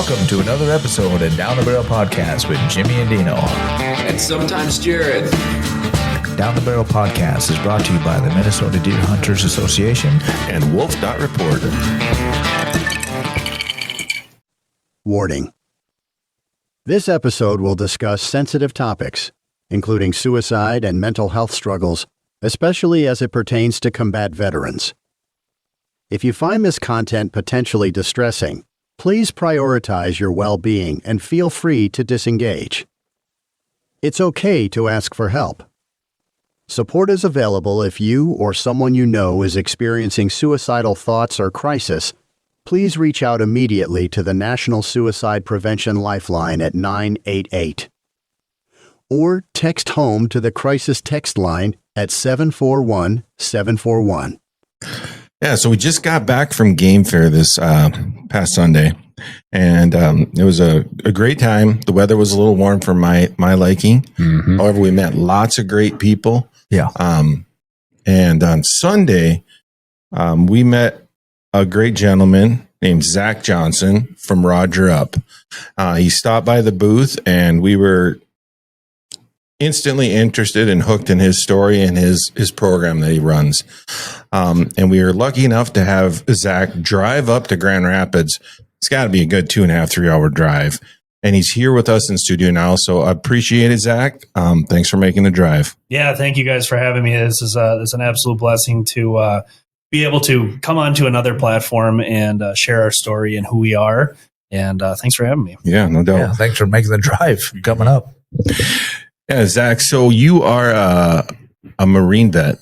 Welcome to another episode of Down the Barrel Podcast with Jimmy and Dino. And sometimes Jared. Down the Barrel Podcast is brought to you by the Minnesota Deer Hunters Association and wolf.report. Warning. This episode will discuss sensitive topics, including suicide and mental health struggles, especially as it pertains to combat veterans. If you find this content potentially distressing, please prioritize your well-being and feel free to disengage. It's okay to ask for help. Support is available if you or someone you know is experiencing suicidal thoughts or crisis. Please reach out immediately to the National Suicide Prevention Lifeline at 988. Or text HOME to the crisis text line at 741-741. Yeah, so we just got back from Game Fair this past Sunday, and it was a great time. The weather was a little warm for my liking. Mm-hmm. However, we met lots of great people. Yeah. And on Sunday, we met a great gentleman named Zach Johnson from Roger Up. He stopped by the booth, and we were instantly interested and hooked in his story and his program that he runs. And we were lucky enough to have Zach drive up to Grand Rapids. It's got to be a good 2.5, 3 hour drive. And he's here with us in studio now. So I appreciate it, Zach. Thanks for making the drive. Yeah, thank you guys for having me. This is an absolute blessing to be able to come onto another platform and share our story and who we are. And thanks for having me. Yeah, no doubt. Yeah, thanks for making the drive coming up. Yeah, Zach, so you are a Marine vet.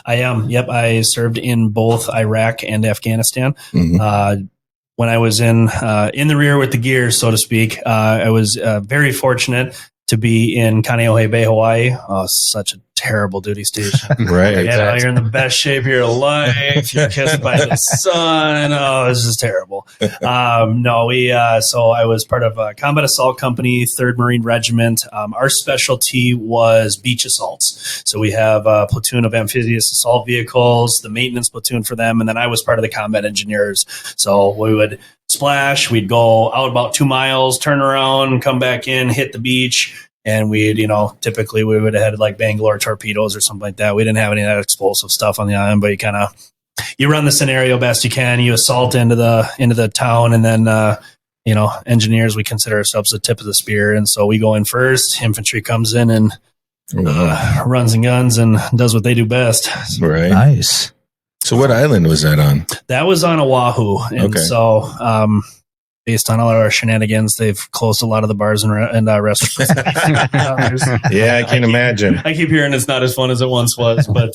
I am. Yep. I served in both Iraq and Afghanistan. Mm-hmm. When I was in the rear with the gear, so to speak, I was very fortunate to be in Kaneohe Bay, Hawaii. Oh, such a terrible duty station. Right. Yeah, you're in the best shape of your life. You're kissed by the sun. Oh, this is terrible. So I was part of a combat assault company, 3rd Marine Regiment. Our specialty was beach assaults. So we have a platoon of amphibious assault vehicles, the maintenance platoon for them, and then I was part of the combat engineers. So we would splash, we'd go out about 2 miles, turn around, come back in, hit the beach. And we'd, typically we would have had like Bangalore torpedoes or something like that. We didn't have any of that explosive stuff on the island, but you run the scenario best you can. You assault into the town, and then, engineers, we consider ourselves the tip of the spear. And so we go in first, infantry comes in and runs and guns and does what they do best. Right. Nice. So what island was that on? That was on Oahu. And so, based on all of our shenanigans, they've closed a lot of the bars and restaurants. Yeah, I can imagine. I keep hearing it's not as fun as it once was, but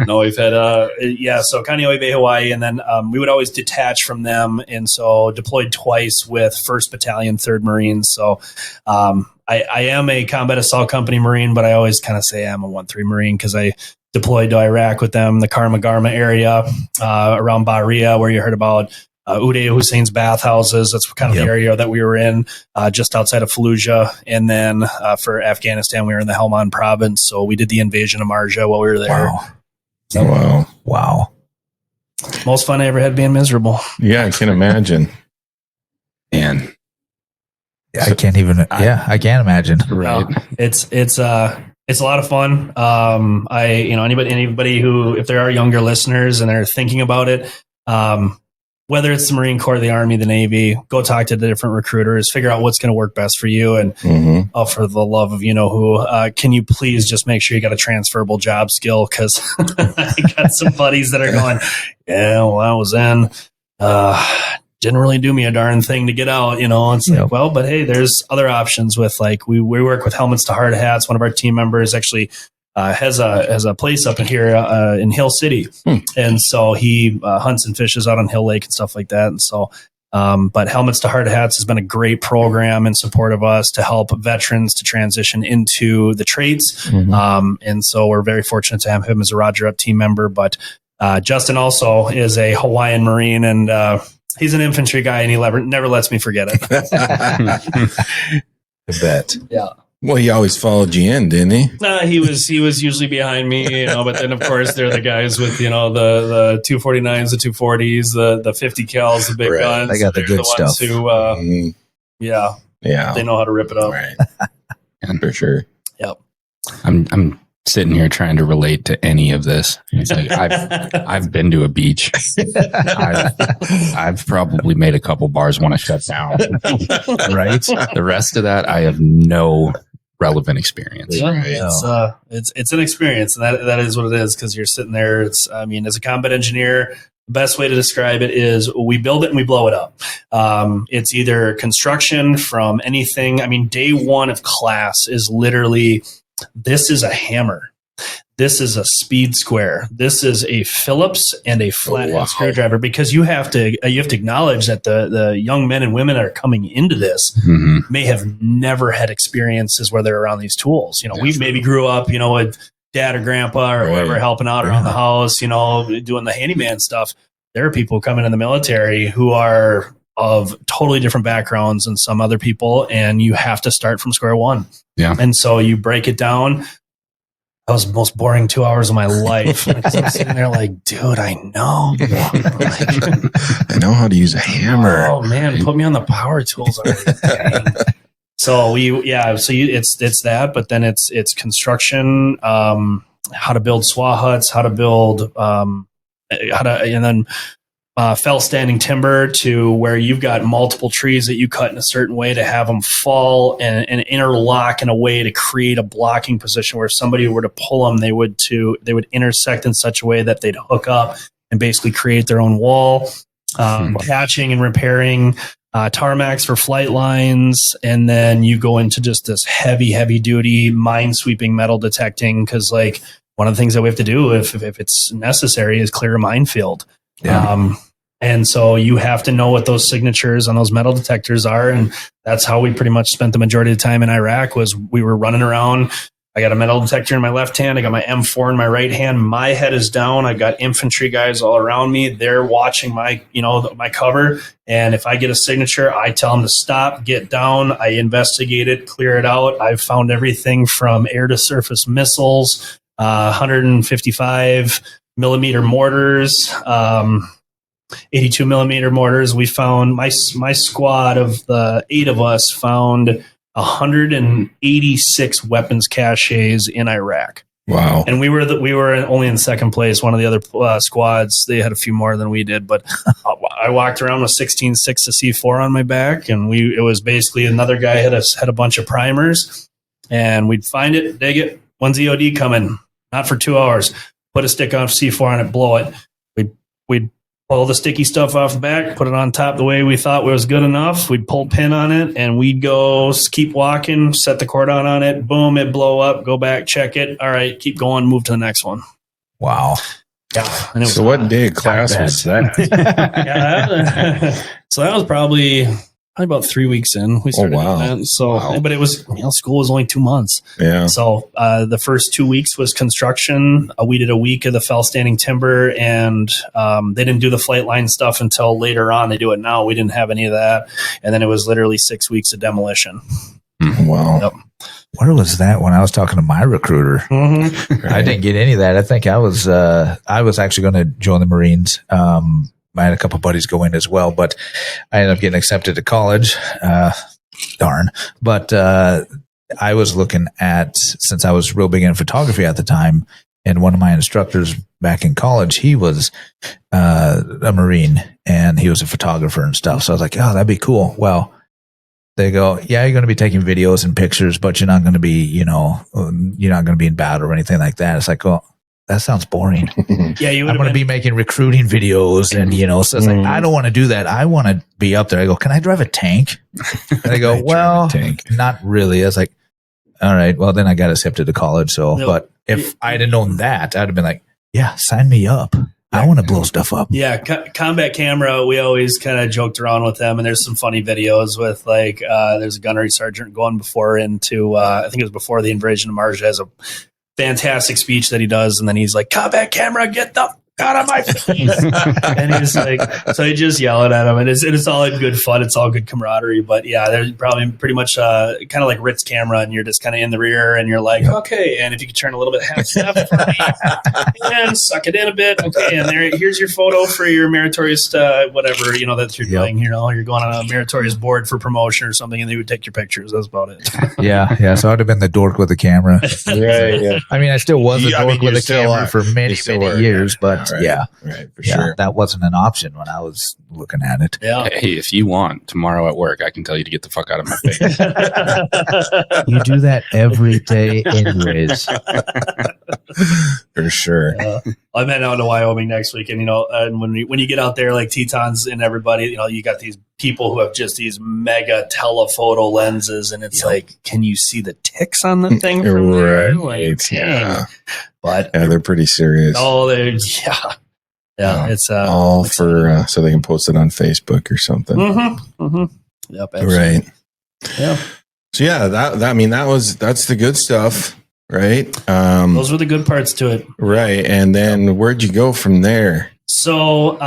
no, we've had, so Kaneohe Bay, Hawaii, and then we would always detach from them, and so deployed twice with 1st Battalion, 3rd Marines. So I am a combat assault company Marine, but I always kind of say I'm a 1-3 Marine because I deployed to Iraq with them, the Karma-Garma area around Bahria, where you heard about Uday Hussein's bathhouses. That's kind of the area that we were in, just outside of Fallujah. And then for Afghanistan, we were in the Helmand province. So we did the invasion of Marja while we were there. Wow. Most fun I ever had being miserable. Yeah, I can imagine. Man. I can't imagine. Right. It's a lot of fun. Anybody who, if there are younger listeners and they're thinking about it, whether it's the Marine Corps, the Army, the Navy, go talk to the different recruiters, figure out what's going to work best for you. And for the love of who, can you please just make sure you got a transferable job skill? Because I got some buddies that are going, I was in, didn't really do me a darn thing to get out. It's like, well, but hey, there's other options with we work with Helmets to Hard Hats. One of our team members actually has a place up in here in Hill City. And so he hunts and fishes out on Hill Lake and stuff like that. And so, but Helmets to Hard Hats has been a great program in support of us to help veterans to transition into the trades. And so we're very fortunate to have him as a Roger Up team member. But Justin also is a Hawaiian Marine, and he's an infantry guy, and he never lets me forget it. I bet. Yeah. Well, he always followed you in, didn't he? He was usually behind me, but then of course they're the guys with, the 249s, the 240s, the 50 cals, the big Right. guns. They got the They're good ones stuff. Who, yeah. they know how to rip it up. Right. For sure. Yep. I'm sitting here trying to relate to any of this. It's like I've been to a beach. I've probably made a couple bars want to shut down. Right? The rest of that, I have no relevant experience. Yeah, Right. it's an experience, and that is what it is, because you're sitting there. As a combat engineer, the best way to describe it is we build it and we blow it up. It's either construction from anything. Day one of class is literally, this is a hammer. This is a speed square. This is a Phillips and a flathead screwdriver, because you have to acknowledge that the young men and women that are coming into this may have never had experiences where they're around these tools. We maybe grew up, with dad or grandpa or whoever helping out around the house, doing the handyman stuff. There are people coming in the military who are of totally different backgrounds than some other people, and you have to start from square one. Yeah. And so you break it down. That was the most boring 2 hours of my life. I'm sitting there like, dude, I know. I know how to use a hammer. Oh man, put me on the power tools already. So it's that, but then it's construction, how to build SWA huts, how to build, fell standing timber, to where you've got multiple trees that you cut in a certain way to have them fall and interlock in a way to create a blocking position where if somebody were to pull them, they would intersect in such a way that they'd hook up and basically create their own wall. Patching and repairing, tarmacs for flight lines, and then you go into just this heavy duty mine sweeping metal detecting, because like one of the things that we have to do if it's necessary is clear a minefield. Yeah. And so you have to know what those signatures on those metal detectors are. And that's how we pretty much spent the majority of the time in Iraq. Was we were running around. I got a metal detector in my left hand. I got my M4 in my right hand. My head is down. I got infantry guys all around me. They're watching my cover. And if I get a signature, I tell them to stop, get down. I investigate it, clear it out. I've found everything from air to surface missiles, 155 millimeter mortars, 82 millimeter mortars. We found my squad of the 8 of us found 186 weapons caches in Iraq. Wow. And we were only in second place. One of the other squads, they had a few more than we did, but I walked around with 16.6 to C4 on my back, and it was basically another guy had a bunch of primers, and we'd find it, dig it, one's EOD coming, not for 2 hours, put a stick on C4 on it, blow it. We'd pull the sticky stuff off the back, put it on top the way we thought was good enough. We'd pull pin on it, and we'd go keep walking, set the cordon on it, boom, it blow up, go back, check it. All right, keep going, move to the next one. Wow. Yeah. And it was So what day of class was that? So that was probably about 3 weeks in. We started doing that. So, but it was, school was only 2 months. Yeah. So the first 2 weeks was construction. We did a week of the fell standing timber, and they didn't do the flight line stuff until later on. They do it now. We didn't have any of that. And then it was literally 6 weeks of demolition. Wow. Yep. Where was that when I was talking to my recruiter? Mm-hmm. I didn't get any of that. I think I was actually going to join the Marines. I had a couple buddies go in as well, but I ended up getting accepted to college. Darn. But I was looking at, since I was real big in photography at the time, and one of my instructors back in college, he was a Marine, and he was a photographer and stuff. So I was like, oh, that'd be cool. Well, they go, yeah, you're going to be taking videos and pictures, but you're not going to be, you're not going to be in battle or anything like that. It's like, well, that sounds boring. Yeah, I'm going to be making recruiting videos, and so it's like, I don't want to do that. I want to be up there. I go, can I drive a tank? And they go, well, not really. I was like, all right, well, then I got accepted to college. So, but if I'd have known that, I'd have been like, yeah, sign me up. I want to blow stuff up. Yeah, combat camera, we always kind of joked around with them, and there's some funny videos with there's a gunnery sergeant going I think it was before the invasion of Marja, has a fantastic speech that he does, and then he's like, combat camera, get the out of my face. And he's like, so he just yelling at him, and it's all in good fun. It's all good camaraderie. But yeah, there's probably pretty much kind of like Rick's camera, and you're just kind of in the rear, and you're like, okay, and if you could turn a little bit half step for me, and suck it in a bit, okay, and here's your photo for your meritorious whatever that you're doing. You're going on a meritorious board for promotion or something, and they would take your pictures. That's about it. Yeah. So I'd have been the dork with the camera. Right. Yeah. I mean, I still was a dork with a camera are. for many years, but Right, for sure. that wasn't an option when I was looking at it. Yeah. Hey, if you want tomorrow at work, I can tell you to get the fuck out of my face. You do that every day anyways. For sure. I'm heading out to Wyoming next week, and and when you get out there, like Tetons and everybody, you got these people who have just these mega telephoto lenses, and it's like, can you see the ticks on the thing from there? Like, Yeah. But They're pretty serious. oh, it's all for so they can post it on Facebook or something. Yep, absolutely. Right. Yeah, So yeah, that's the good stuff, right? those were the good parts to it. Right. And then where'd you go from there? So,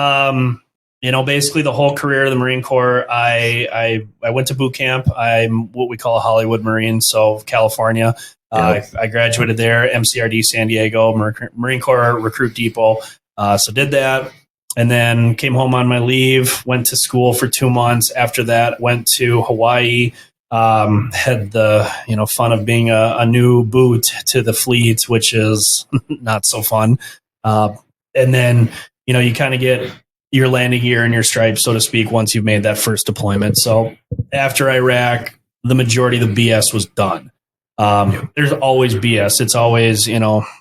basically the whole career of the Marine Corps, I went to boot camp. I'm what we call a Hollywood Marine, so California. I graduated there, MCRD San Diego, Marine Corps Recruit Depot. So did that, and then came home on my leave, went to school for 2 months. After that, went to Hawaii, had the fun of being a new boot to the fleet, which is not so fun. And then, you kind of get your landing gear and your stripes, so to speak, once you've made that first deployment. So after Iraq, the majority of the BS was done. There's always BS. It's always,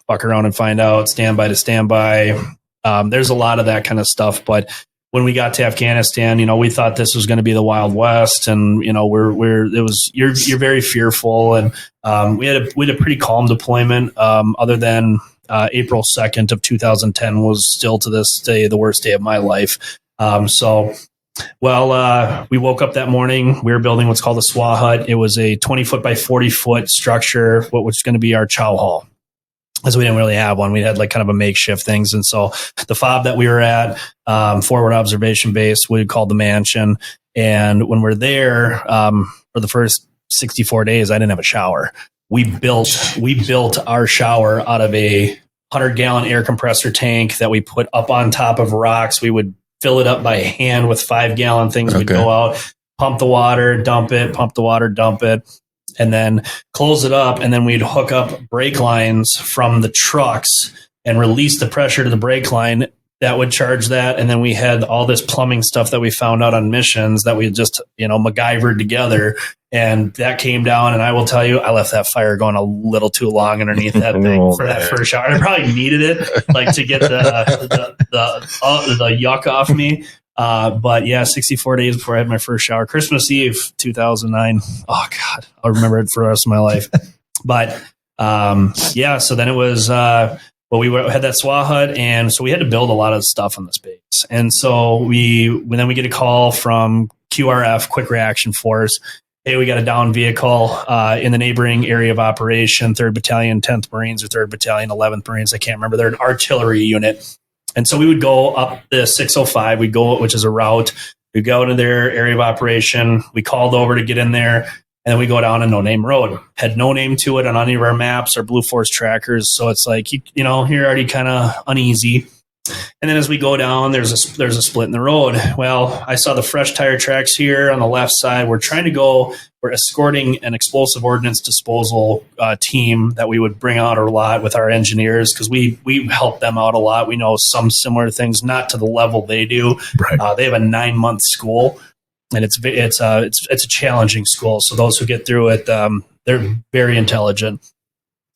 fuck around and find out, standby to standby. There's a lot of that kind of stuff. But when we got to Afghanistan, we thought this was going to be the Wild West, and you're very fearful. And we had a pretty calm deployment, other than April 2nd of 2010 was still to this day the worst day of my life. We woke up that morning. We were building what's called a SWA hut. It was a 20 foot by 40 foot structure, what was going to be our chow hall, as we didn't really have one. We had like kind of a makeshift things. And so the FOB that we were at, forward observation base, we called the mansion. And when we're there, for the first 64 days, I didn't have a shower. We built our shower out of a 100-gallon air compressor tank that we put up on top of rocks. We would fill it up by hand with 5-gallon things. We'd go out, pump the water, dump it, pump the water, dump it, and then close it up. And then we'd hook up brake lines from the trucks and release the pressure to the brake line. That would charge that. And then we had all this plumbing stuff that we found out on missions that we had just, MacGyvered together. And that came down. And I will tell you, I left that fire going a little too long underneath that thing for that first shower. I probably needed it, like to get the yuck off me. But yeah, 64 days before I had my first shower, Christmas Eve, 2009. Oh God, I'll remember it for the rest of my life. But so then it was, we had that SWA hut, and so we had to build a lot of stuff on this base. And so then we get a call from QRF, Quick Reaction Force. Hey, we got a downed vehicle in the neighboring area of operation, 3rd Battalion, 10th Marines, or 3rd Battalion, 11th Marines. I can't remember. They're an artillery unit. And so we would go up the 605, which is a route. We'd go to their area of operation. We called over to get in there. And then we go down a no-name road. Had no name to it on any of our maps or Blue Force trackers. So it's like, you're already kind of uneasy. And then as we go down, there's a split in the road. Well, I saw the fresh tire tracks here on the left side. We're escorting an explosive ordnance disposal team that we would bring out a lot with our engineers, because we help them out a lot. We know some similar things, not to the level they do. Right. They have a 9-month school. And it's a challenging school. So those who get through it, they're very intelligent.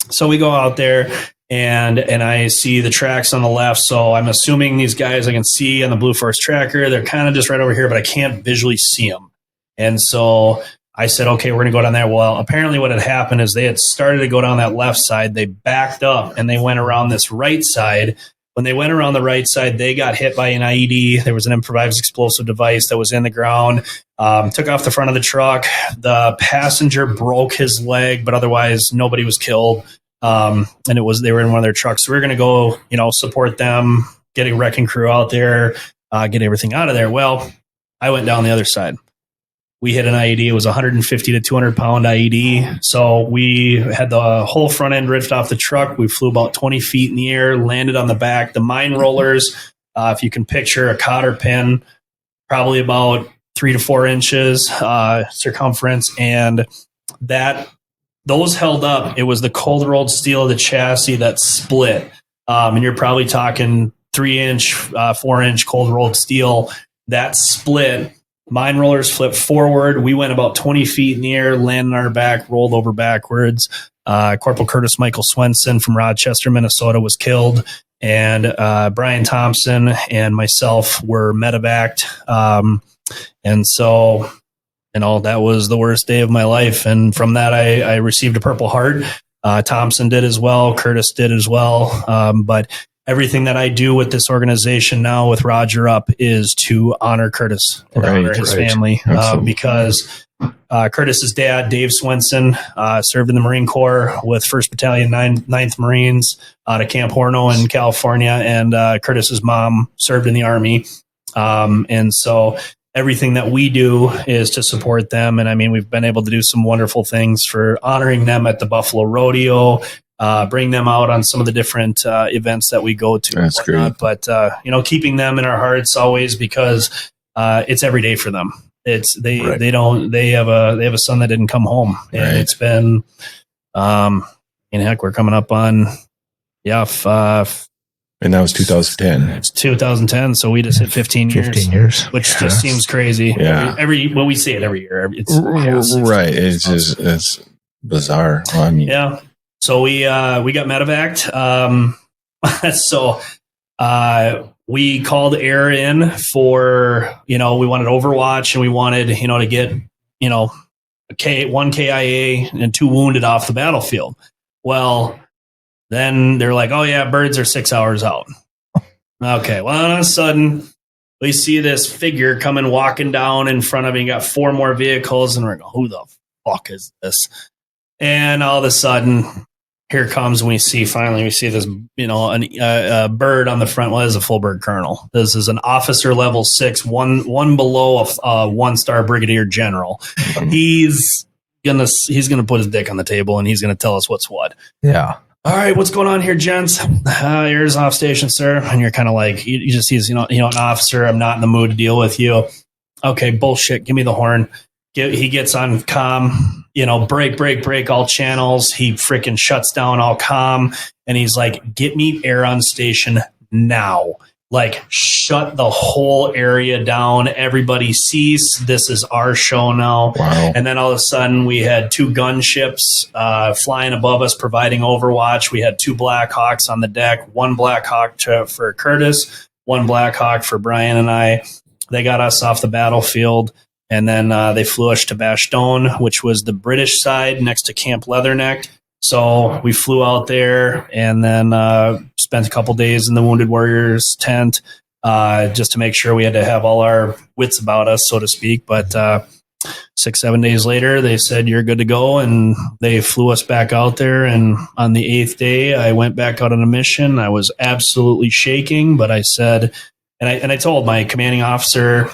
So we go out there, and I see the tracks on the left. So I'm assuming these guys I can see on the Blue Force tracker, they're kind of just right over here, but I can't visually see them. And so I said, okay, we're going to go down there. Well, apparently what had happened is they had started to go down that left side. They backed up and they went around this right side. When they went around the right side, they got hit by an IED. There was an improvised explosive device that was in the ground, took off the front of the truck. The passenger broke his leg, but otherwise nobody was killed. And they were in one of their trucks. So we were going to go, support them, get a wrecking crew out there, get everything out of there. Well, I went down the other side. We hit an IED. It was 150 to 200 pound IED. So we had the whole front end ripped off the truck. We flew about 20 feet in the air, landed on the back. The mine rollers, if you can picture a cotter pin, probably about 3 to 4 inches circumference. And those held up. It was the cold rolled steel of the chassis that split. And you're probably talking 3-inch, 4-inch cold rolled steel that split. Mine rollers flipped forward. We went about 20 feet in the air, landed on our back, rolled over backwards. Corporal Curtis Michael Swenson from Rochester, Minnesota was killed. And Brian Thompson and myself were medevaced. And so, that was the worst day of my life. And from that, I received a Purple Heart. Thompson did as well. Curtis did as well. But everything that I do with this organization now with Roger Up is to honor Curtis and honor his family, because Curtis's dad, Dave Swenson, served in the Marine Corps with 1st Battalion 9th Marines out of Camp Horno in California, and Curtis's mom served in the Army. And so everything that we do is to support them. And I mean, we've been able to do some wonderful things for honoring them at the Buffalo Rodeo, bring them out on some of the different events that we go to. That's great. But, keeping them in our hearts always, because it's every day for them. They have a son that didn't come home, and it's been, we're coming up on, and that was 2010. It's 2010, so we just hit 15 years. 15 years. Which just seems crazy. Yeah. We say it every year. It's right. It's bizarre. I mean, yeah. So we got medevaced. So we called air in for, we wanted Overwatch, and we wanted, to get, one KIA and 2 wounded off the battlefield. Well, then they're like, oh yeah, birds are 6 hours out. Okay. Well, all of a sudden we see this figure coming walking down in front of me. You got 4 more vehicles, and we're going, who the fuck is this? And all of a sudden, here comes, we see this, a bird on the front. Well, this is a full bird colonel. This is an officer level 6, one below a 1-star brigadier general. He's gonna put his dick on the table, and he's gonna tell us what's what. Yeah. All right, what's going on here, gents? Air's off station, sir. And you're kind of like, you just see, an officer. I'm not in the mood to deal with you. Okay, bullshit. Give me the horn. He gets on comm, break all channels. He freaking shuts down all comm, and he's like, get me air on station now. Like, shut the whole area down. Everybody cease. This is our show now. Wow. And then all of a sudden, we had 2 gunships flying above us, providing overwatch. We had 2 Black Hawks on the deck, 1 Black Hawk for Curtis, 1 Black Hawk for Brian and I. They got us off the battlefield. And then they flew us to Bastogne, which was the British side next to Camp Leatherneck. So we flew out there, and then spent a couple days in the Wounded Warriors tent, just to make sure we had to have all our wits about us, so to speak. But 6-7 days later, they said, you're good to go. And they flew us back out there. And on the 8th day, I went back out on a mission. I was absolutely shaking, but I said, and I told my commanding officer,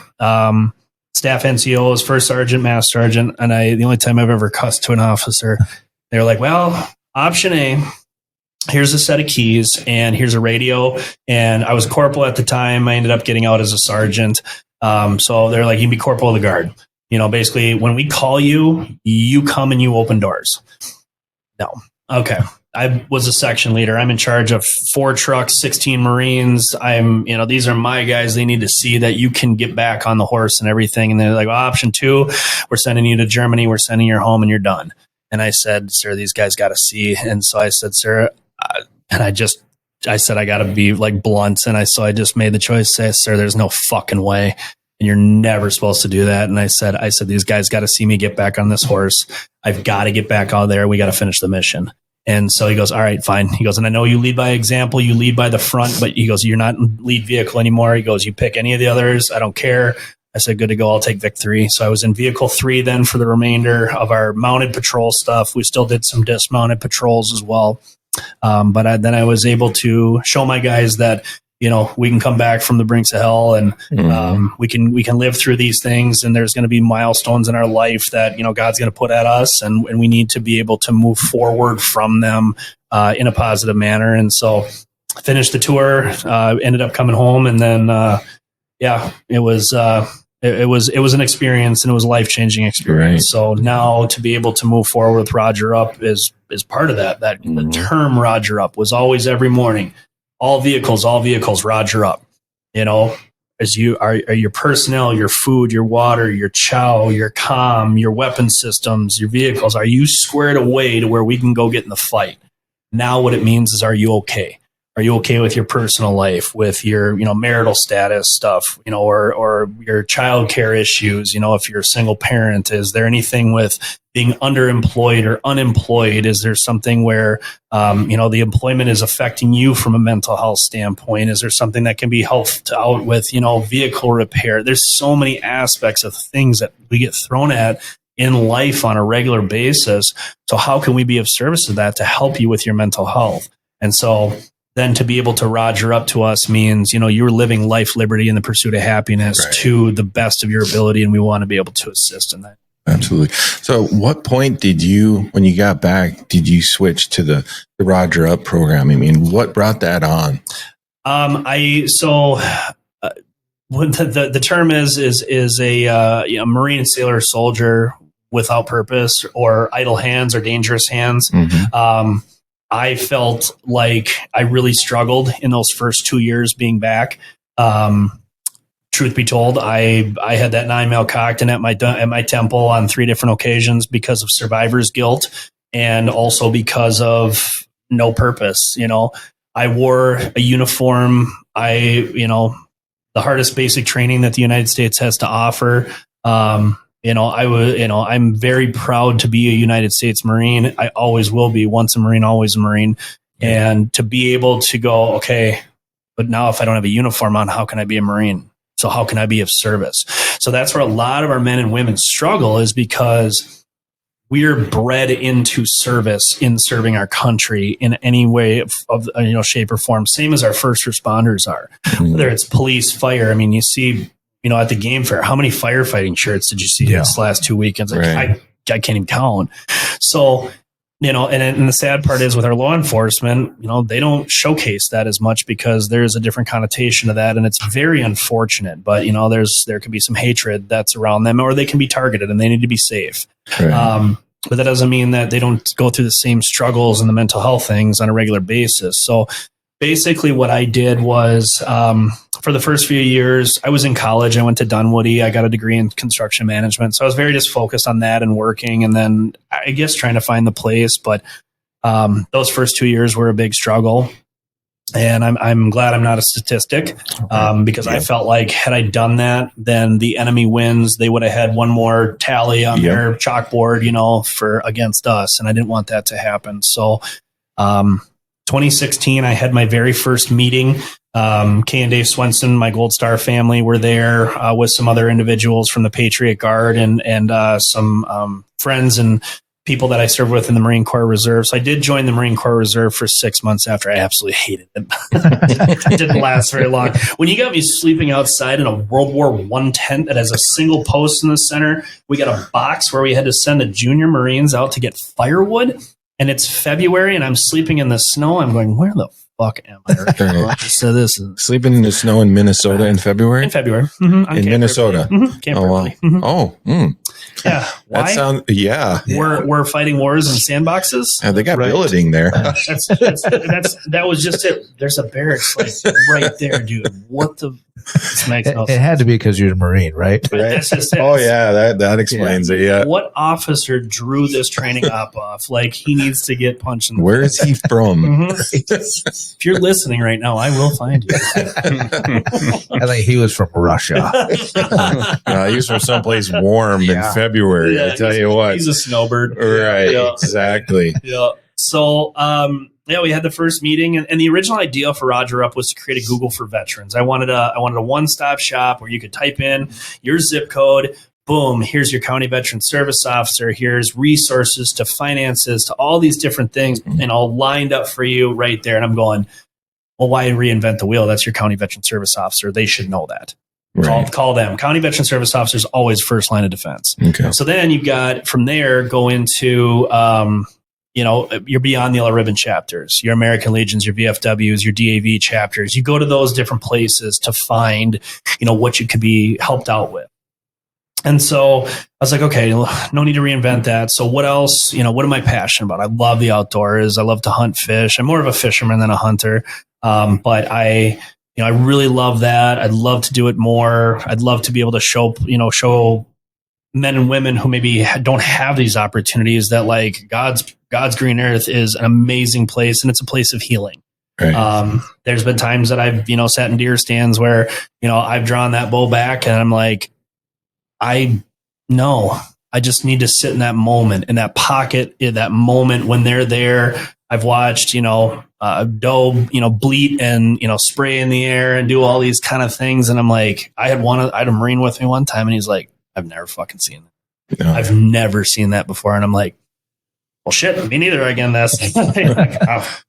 staff NCOs, first sergeant, master sergeant, and the only time I've ever cussed to an officer, they were like, well, option A, here's a set of keys, and here's a radio. And I was a corporal at the time. I ended up getting out as a sergeant. So they're like, you can be corporal of the guard. Basically, when we call you, you come and you open doors. No. Okay. I was a section leader. I'm in charge of 4 trucks, 16 Marines. These are my guys. They need to see that you can get back on the horse and everything. And they're like, well, option 2, we're sending you to Germany. We're sending you home, and you're done. And I said, sir, these guys got to see. And so I said, sir, I said, I got to be like blunt. And so I just made the choice to say, sir, there's no fucking way. And you're never supposed to do that. And I said, these guys got to see me get back on this horse. I've got to get back out there. We got to finish the mission. And so he goes, all right, fine. He goes, and I know you lead by example. You lead by the front, but he goes, you're not in lead vehicle anymore. He goes, you pick any of the others. I don't care. I said, good to go. I'll take Vic 3. So I was in vehicle 3 then for the remainder of our mounted patrol stuff. We still did some dismounted patrols as well. But then I was able to show my guys that we can come back from the brinks of hell, and we can live through these things, and there's going to be milestones in our life that God's going to put at us, and we need to be able to move forward from them in a positive manner. And so I finished the tour, ended up coming home, and then it was an experience, and it was a life-changing experience. Right. So now to be able to move forward with Roger Up is part of that. The term Roger Up was always every morning. All vehicles, Roger Up. As you are your personnel, your food, your water, your chow, your comm, your weapon systems, your vehicles. Are you squared away to where we can go get in the fight? Now what it means is, are you okay? Are you okay with your personal life, with your, marital status stuff, or your child care issues? If you're a single parent, is there anything with being underemployed or unemployed? Is there something where, the employment is affecting you from a mental health standpoint? Is there something that can be helped out with, vehicle repair? There's so many aspects of things that we get thrown at in life on a regular basis. So how can we be of service to that to help you with your mental health? And so then to be able to Roger Up to us means, you're living life, liberty, and the pursuit of happiness to the best of your ability. And we want to be able to assist in that. Absolutely. So what point when you got back, did you switch to the Roger Up program? I mean, what brought that on? What the term is a Marine, sailor, soldier without purpose, or idle hands, or dangerous hands. Mm-hmm. I felt like I really struggled in those first 2 years being back. Truth be told, I had that 9mm cocked and at my temple on 3 different occasions because of survivor's guilt, and also because of no purpose. I wore a uniform. The hardest basic training that the United States has to offer. I'm very proud to be a United States Marine. I always will be. Once a Marine, always a Marine. And to be able to go, okay, but now if I don't have a uniform on, how can I be a Marine? So how can I be of service? So that's where a lot of our men and women struggle, is because we're bred into service, in serving our country in any way of shape or form, same as our first responders are, whether it's police, fire. I mean, you see, at the game fair, how many firefighting shirts did you see this last 2 weekends? I can't even count. So, and the sad part is with our law enforcement, they don't showcase that as much because there's a different connotation to that. And it's very unfortunate, but there could be some hatred that's around them, or they can be targeted and they need to be safe. Right. But that doesn't mean that they don't go through the same struggles and the mental health things on a regular basis. So basically what I did was, for the first few years, I was in college. I went to Dunwoody. I got a degree in construction management. So I was very just focused on that and working, and then I guess trying to find the place. But those first 2 years were a big struggle. And I'm glad I'm not a statistic, because I felt like had I done that, then the enemy wins. They would have had one more tally on their chalkboard, for against us. And I didn't want that to happen. So 2016, I had my very first meeting. Kay and Dave Swenson, my Gold Star family, were there with some other individuals from the Patriot Guard and some friends and people that I served with in the Marine Corps Reserve. So I did join the Marine Corps Reserve for 6 months after. I absolutely hated it. It didn't last very long. When you got me sleeping outside in a World War I tent that has a single post in the center, we got a box where we had to send the junior Marines out to get firewood. And it's February, and I'm sleeping in the snow. I'm going, where the fuck am I? So this is sleeping in the snow in Minnesota in February. In February, mm-hmm. In Minnesota. Mm-hmm. Oh wow! Mm. Yeah. Why? That sounds. Yeah. We're fighting wars in sandboxes. Yeah, they got billeting there. That was just it. There's a barracks right there, dude. What the? It had to be because you're a Marine, right? That's just it. Oh yeah, that explains it. Yeah. What officer drew this training op off? Like he needs to get punched in the Where is he from? Mm-hmm. If you're listening right now, I will find you. I think he was from Russia. He was from someplace warm in February. Yeah, I tell you what, he's a snowbird. Right? Yeah. Exactly. Yeah. So, we had the first meeting, and the original idea for Roger Up was to create a Google for veterans. I wanted a one-stop shop where you could type in your zip code. Boom, here's your county veteran service officer. Here's resources to finances to all these different things, lined up for you right there. And I'm going, Well, why reinvent the wheel? That's your county veteran service officer. They should know that. Right. Call them. County veteran service officers always first line of defense. Okay. So then you've got from there go into your Beyond the Yellow Ribbon chapters, your American Legions, your VFWs, your DAV chapters. You go to those different places to find, what you could be helped out with. And so I was like, okay, no need to reinvent that. So what else, what am I passionate about? I love the outdoors. I love to hunt fish. I'm more of a fisherman than a hunter. But I really love that. I'd love to do it more. I'd love to be able to show men and women who maybe don't have these opportunities that like God's green earth is an amazing place, and it's a place of healing. Right. There's been times that I've, sat in deer stands where, I've drawn that bow back and I'm like, I just need to sit in that moment, in that pocket, in that moment when they're there. I've watched, a doe, bleat and, spray in the air and do all these kind of things. And I'm like, I had a Marine with me one time and he's like, I've never fucking seen that. No. I've never seen that before. And I'm like, well, shit, me neither. Again, I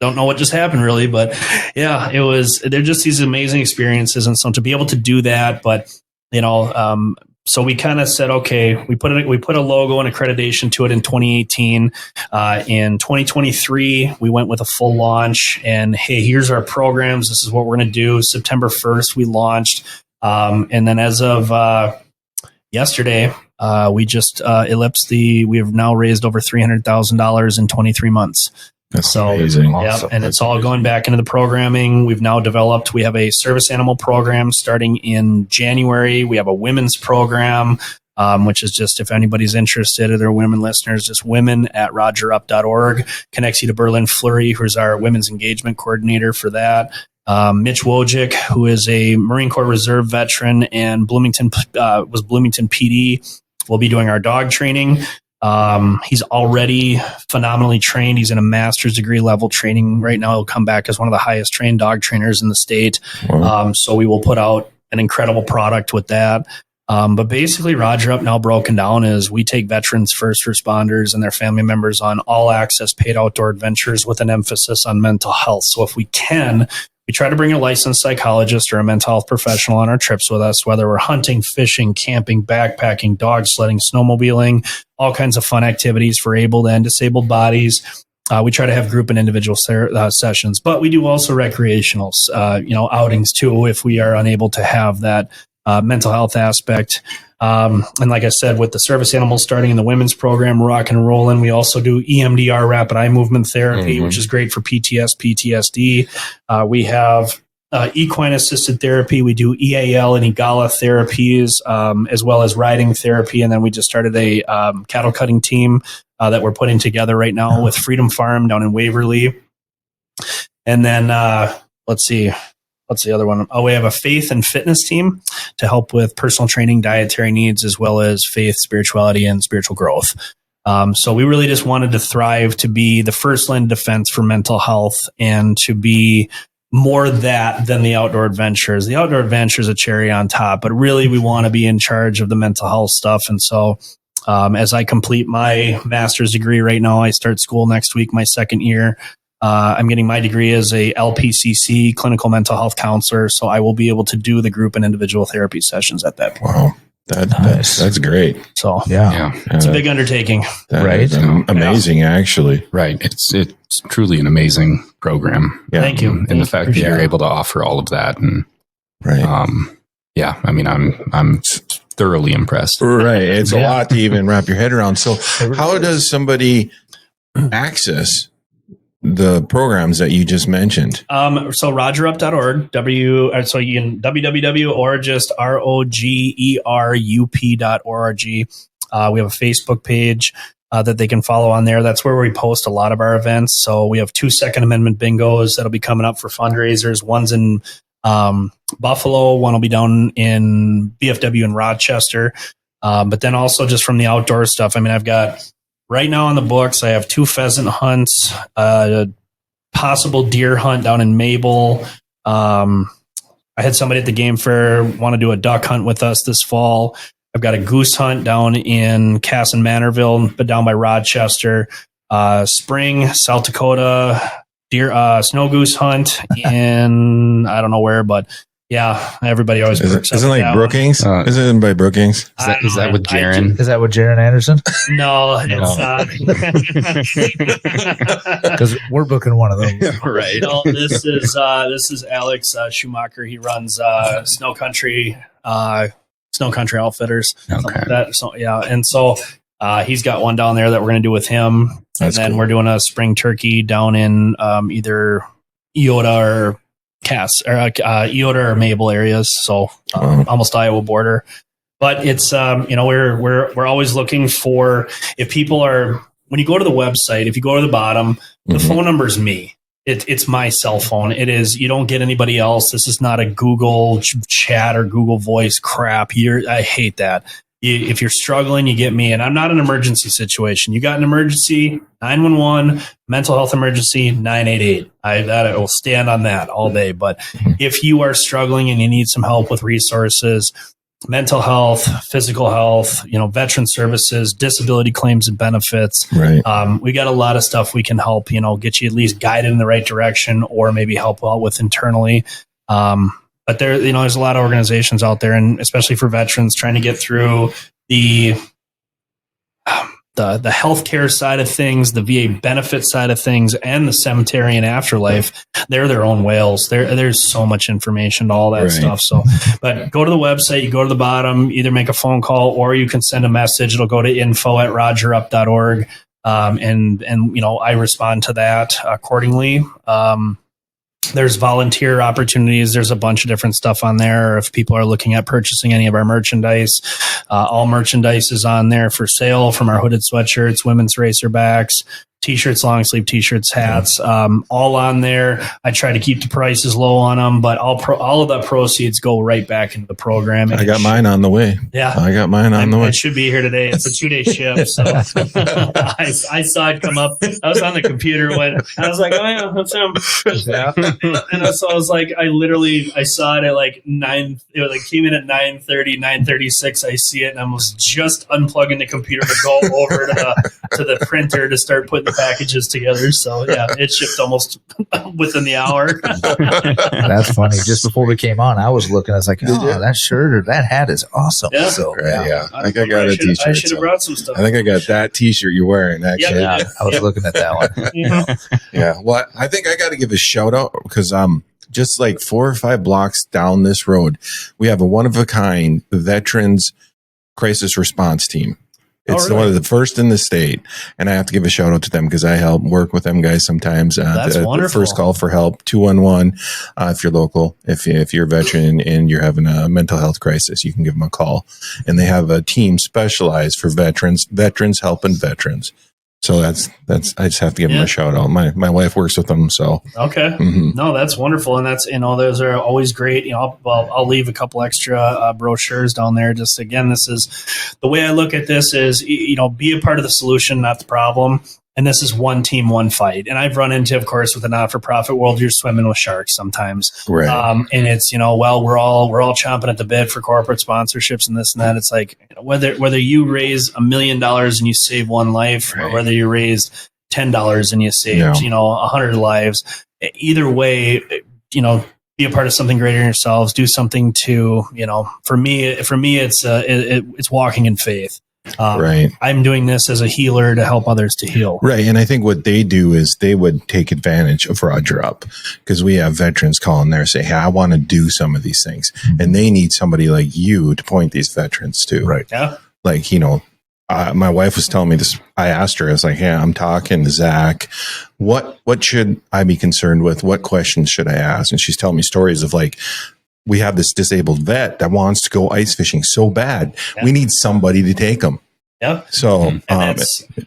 don't know what just happened really, but yeah, they're just these amazing experiences. And so to be able to do that, but, so we kind of said, okay, we put a logo and accreditation to it in 2018. In 2023, we went with a full launch and hey, here's our programs. This is what we're going to do. September 1st, we launched. And then as of yesterday, we just we have now raised over $300,000 in 23 months. That's amazing. Yeah, and it's all going back into the programming. We have a service animal program starting in January. We have a women's program, which is just, if anybody's interested, or they're women listeners, just women@rogerup.org connects you to Berlin Fleury, who's our women's engagement coordinator for that. Mitch Wojcik, who is a Marine Corps Reserve veteran and Bloomington PD, will be doing our dog training. He's already phenomenally trained. He's in a master's degree level training right now. He'll come back as one of the highest trained dog trainers in the state. Wow. So we will put out an incredible product with that. But basically, Roger Up now broken down is we take veterans, first responders, and their family members on all access paid outdoor adventures with an emphasis on mental health. So if we can, we try to bring a licensed psychologist or a mental health professional on our trips with us, whether we're hunting, fishing, camping, backpacking, dog sledding, snowmobiling, all kinds of fun activities for able and disabled bodies. We try to have group and individual sessions, but we do also recreational, outings too, if we are unable to have that mental health aspect. And like I said, with the service animals starting in the women's program, rocking and rolling, we also do EMDR, rapid eye movement therapy, which is great for PTSD. We have equine assisted therapy. We do EAL and EGALA therapies, as well as riding therapy. And then we just started a cattle cutting team that we're putting together right now with Freedom Farm down in Waverly. And then let's see. What's the other one? Oh, we have a faith and fitness team to help with personal training, dietary needs, as well as faith, spirituality, and spiritual growth. So we really just wanted to thrive to be the first line of defense for mental health and to be more that than the outdoor adventures. The outdoor adventures a cherry on top, but really we want to be in charge of the mental health stuff. And so as I complete my master's degree right now, I start school next week, my second year. I'm getting my degree as a LPCC, clinical mental health counselor, so I will be able to do the group and individual therapy sessions at that point. Wow, that's great. So yeah, it's a big undertaking, right? Amazing, actually. Right. It's truly an amazing program. Yeah. Thank you. And the fact that you're able to offer all of that, and right. I mean, I'm thoroughly impressed. Right. It's a lot to even wrap your head around. So, how does somebody access the programs that you just mentioned? So rogerup.org, you can www or just rogerup.org. We have a Facebook page that they can follow on there. That's where we post a lot of our events. So we have 2 Second Amendment bingos that'll be coming up for fundraisers. One's in Buffalo, one will be down in BFW in Rochester. But then also just from the outdoor stuff, I mean, I've got right now on the books, I have 2 pheasant hunts, a possible deer hunt down in Mabel. I had somebody at the game fair want to do a duck hunt with us this fall. I've got a goose hunt down in Cass and Manorville, but down by Rochester. Spring, South Dakota, snow goose hunt in I don't know where, but yeah, everybody always perks up. Isn't like Brookings? Isn't it by Brookings? Is that with Jaron? Is that with Jaron Anderson? No, it's Because we're booking one of them. Right. no. This is Alex Schumacher. He runs Snow Country Outfitters. Okay. Like that. So yeah, and so he's got one down there that we're going to do with him, That's and then cool. we're doing a spring turkey down in either Iota or Iota or Mabel areas, so almost Iowa border. But it's we're always looking for, if people are, when you go to the website, if you go to the bottom, the phone number is me. It's my cell phone. It is. You don't get anybody else. This is not a Google chat or Google Voice crap. I hate that. If you're struggling, you get me. And I'm not an emergency situation. You got an emergency, 911, mental health emergency, 988. I will stand on that all day. But if you are struggling and you need some help with resources, mental health, physical health, veteran services, disability claims and benefits. Right. We got a lot of stuff we can help, get you at least guided in the right direction, or maybe help out with internally. But there's a lot of organizations out there, and especially for veterans trying to get through the healthcare side of things, the VA benefit side of things, and the cemetery and afterlife. They're their own whales. There's so much information to all that stuff. So, but go to the website, you go to the bottom, either make a phone call or you can send a message. It'll go to info@rogerup.org. And I respond to that accordingly. There's volunteer opportunities. There's a bunch of different stuff on there. If people are looking at purchasing any of our merchandise, all merchandise is on there for sale, from our hooded sweatshirts, women's racerbacks, T-shirts, long sleeve T-shirts, hats, all on there. I try to keep the prices low on them, but all of the proceeds go right back into the program. I got mine on the way. Yeah, I got mine on the way. It should be here today. It's a 2-day ship. So I saw it come up. I was on the computer when I was like, oh yeah, that's him. Yeah. And so I was like, I saw it at like 9. It came in at 9:30, 9:36. I see it, and I was just unplugging the computer to go over to the printer to start putting the packages together. So yeah, it shipped almost within the hour. That's funny. Just before we came on, I was looking. I was like, "Oh, that shirt or that hat is awesome." Yeah. So Yeah. I think I got a T-shirt. I should have brought some stuff. I think I got that T-shirt you're wearing, actually. Yeah, I was looking at that one. Yeah. Well, I think I got to give a shout out because just like 4 or 5 blocks down this road, we have a one-of-a-kind veterans crisis response team. It's one of the first in the state, and I have to give a shout out to them because I help work with them guys sometimes. That's wonderful. The first call for help, 211. If you're local, if you're a veteran and you're having a mental health crisis, you can give them a call. And they have a team specialized for veterans helping veterans. So that's I just have to give them a shout out. My wife works with them, so okay. No, that's wonderful, and that's those are always great. I'll leave a couple extra brochures down there. Just again, this is the way I look at this is be a part of the solution, not the problem. And this is one team, one fight. And I've run into, of course, with the not-for-profit world, you're swimming with sharks sometimes. Right. And it's, we're all chomping at the bit for corporate sponsorships and this and that. It's like whether you raise $1 million and you save one life, or whether you raised $10 and you saved, 100 lives, either way, be a part of something greater than yourselves. Do something to, for me, it's walking in faith. Right. I'm doing this as a healer to help others to heal. Right. And I think what they do is they would take advantage of Roger Up, because we have veterans calling there say, hey, I want to do some of these things. And they need somebody like you to point these veterans to. Right. Yeah. Like, my wife was telling me this. I asked her, I was like, hey, I'm talking to Zach. What should I be concerned with? What questions should I ask? And she's telling me stories of like, we have this disabled vet that wants to go ice fishing so bad. Yeah. We need somebody to take him. Yeah. So, and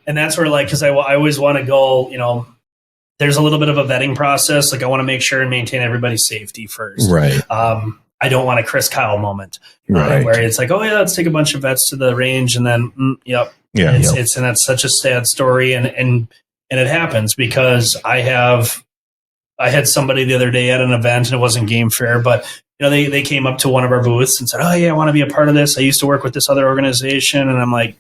that's where because I always want to go, there's a little bit of a vetting process. Like I want to make sure and maintain everybody's safety first. Right. I don't want a Chris Kyle moment, right? Where it's like, oh yeah, let's take a bunch of vets to the range, and then it's and that's such a sad story, and it happens because I had somebody the other day at an event, and it wasn't game fair, but they came up to one of our booths and said, oh yeah, I want to be a part of this. I used to work with this other organization, and I'm like,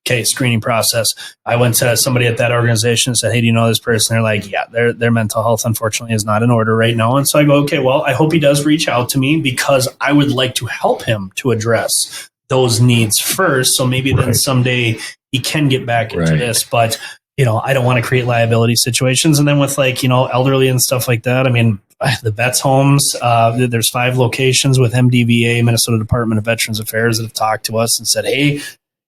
okay, screening process. I went to somebody at that organization and said, hey, do you know this person? They're like, yeah, their mental health, unfortunately, is not in order right now. And so I go, okay, well, I hope he does reach out to me because I would like to help him to address those needs first. So maybe then someday he can get back into this. But, I don't want to create liability situations. And then with elderly and stuff like that, I mean, the vets homes, there's 5 locations with MDVA, Minnesota Department of Veterans Affairs, that have talked to us and said, hey,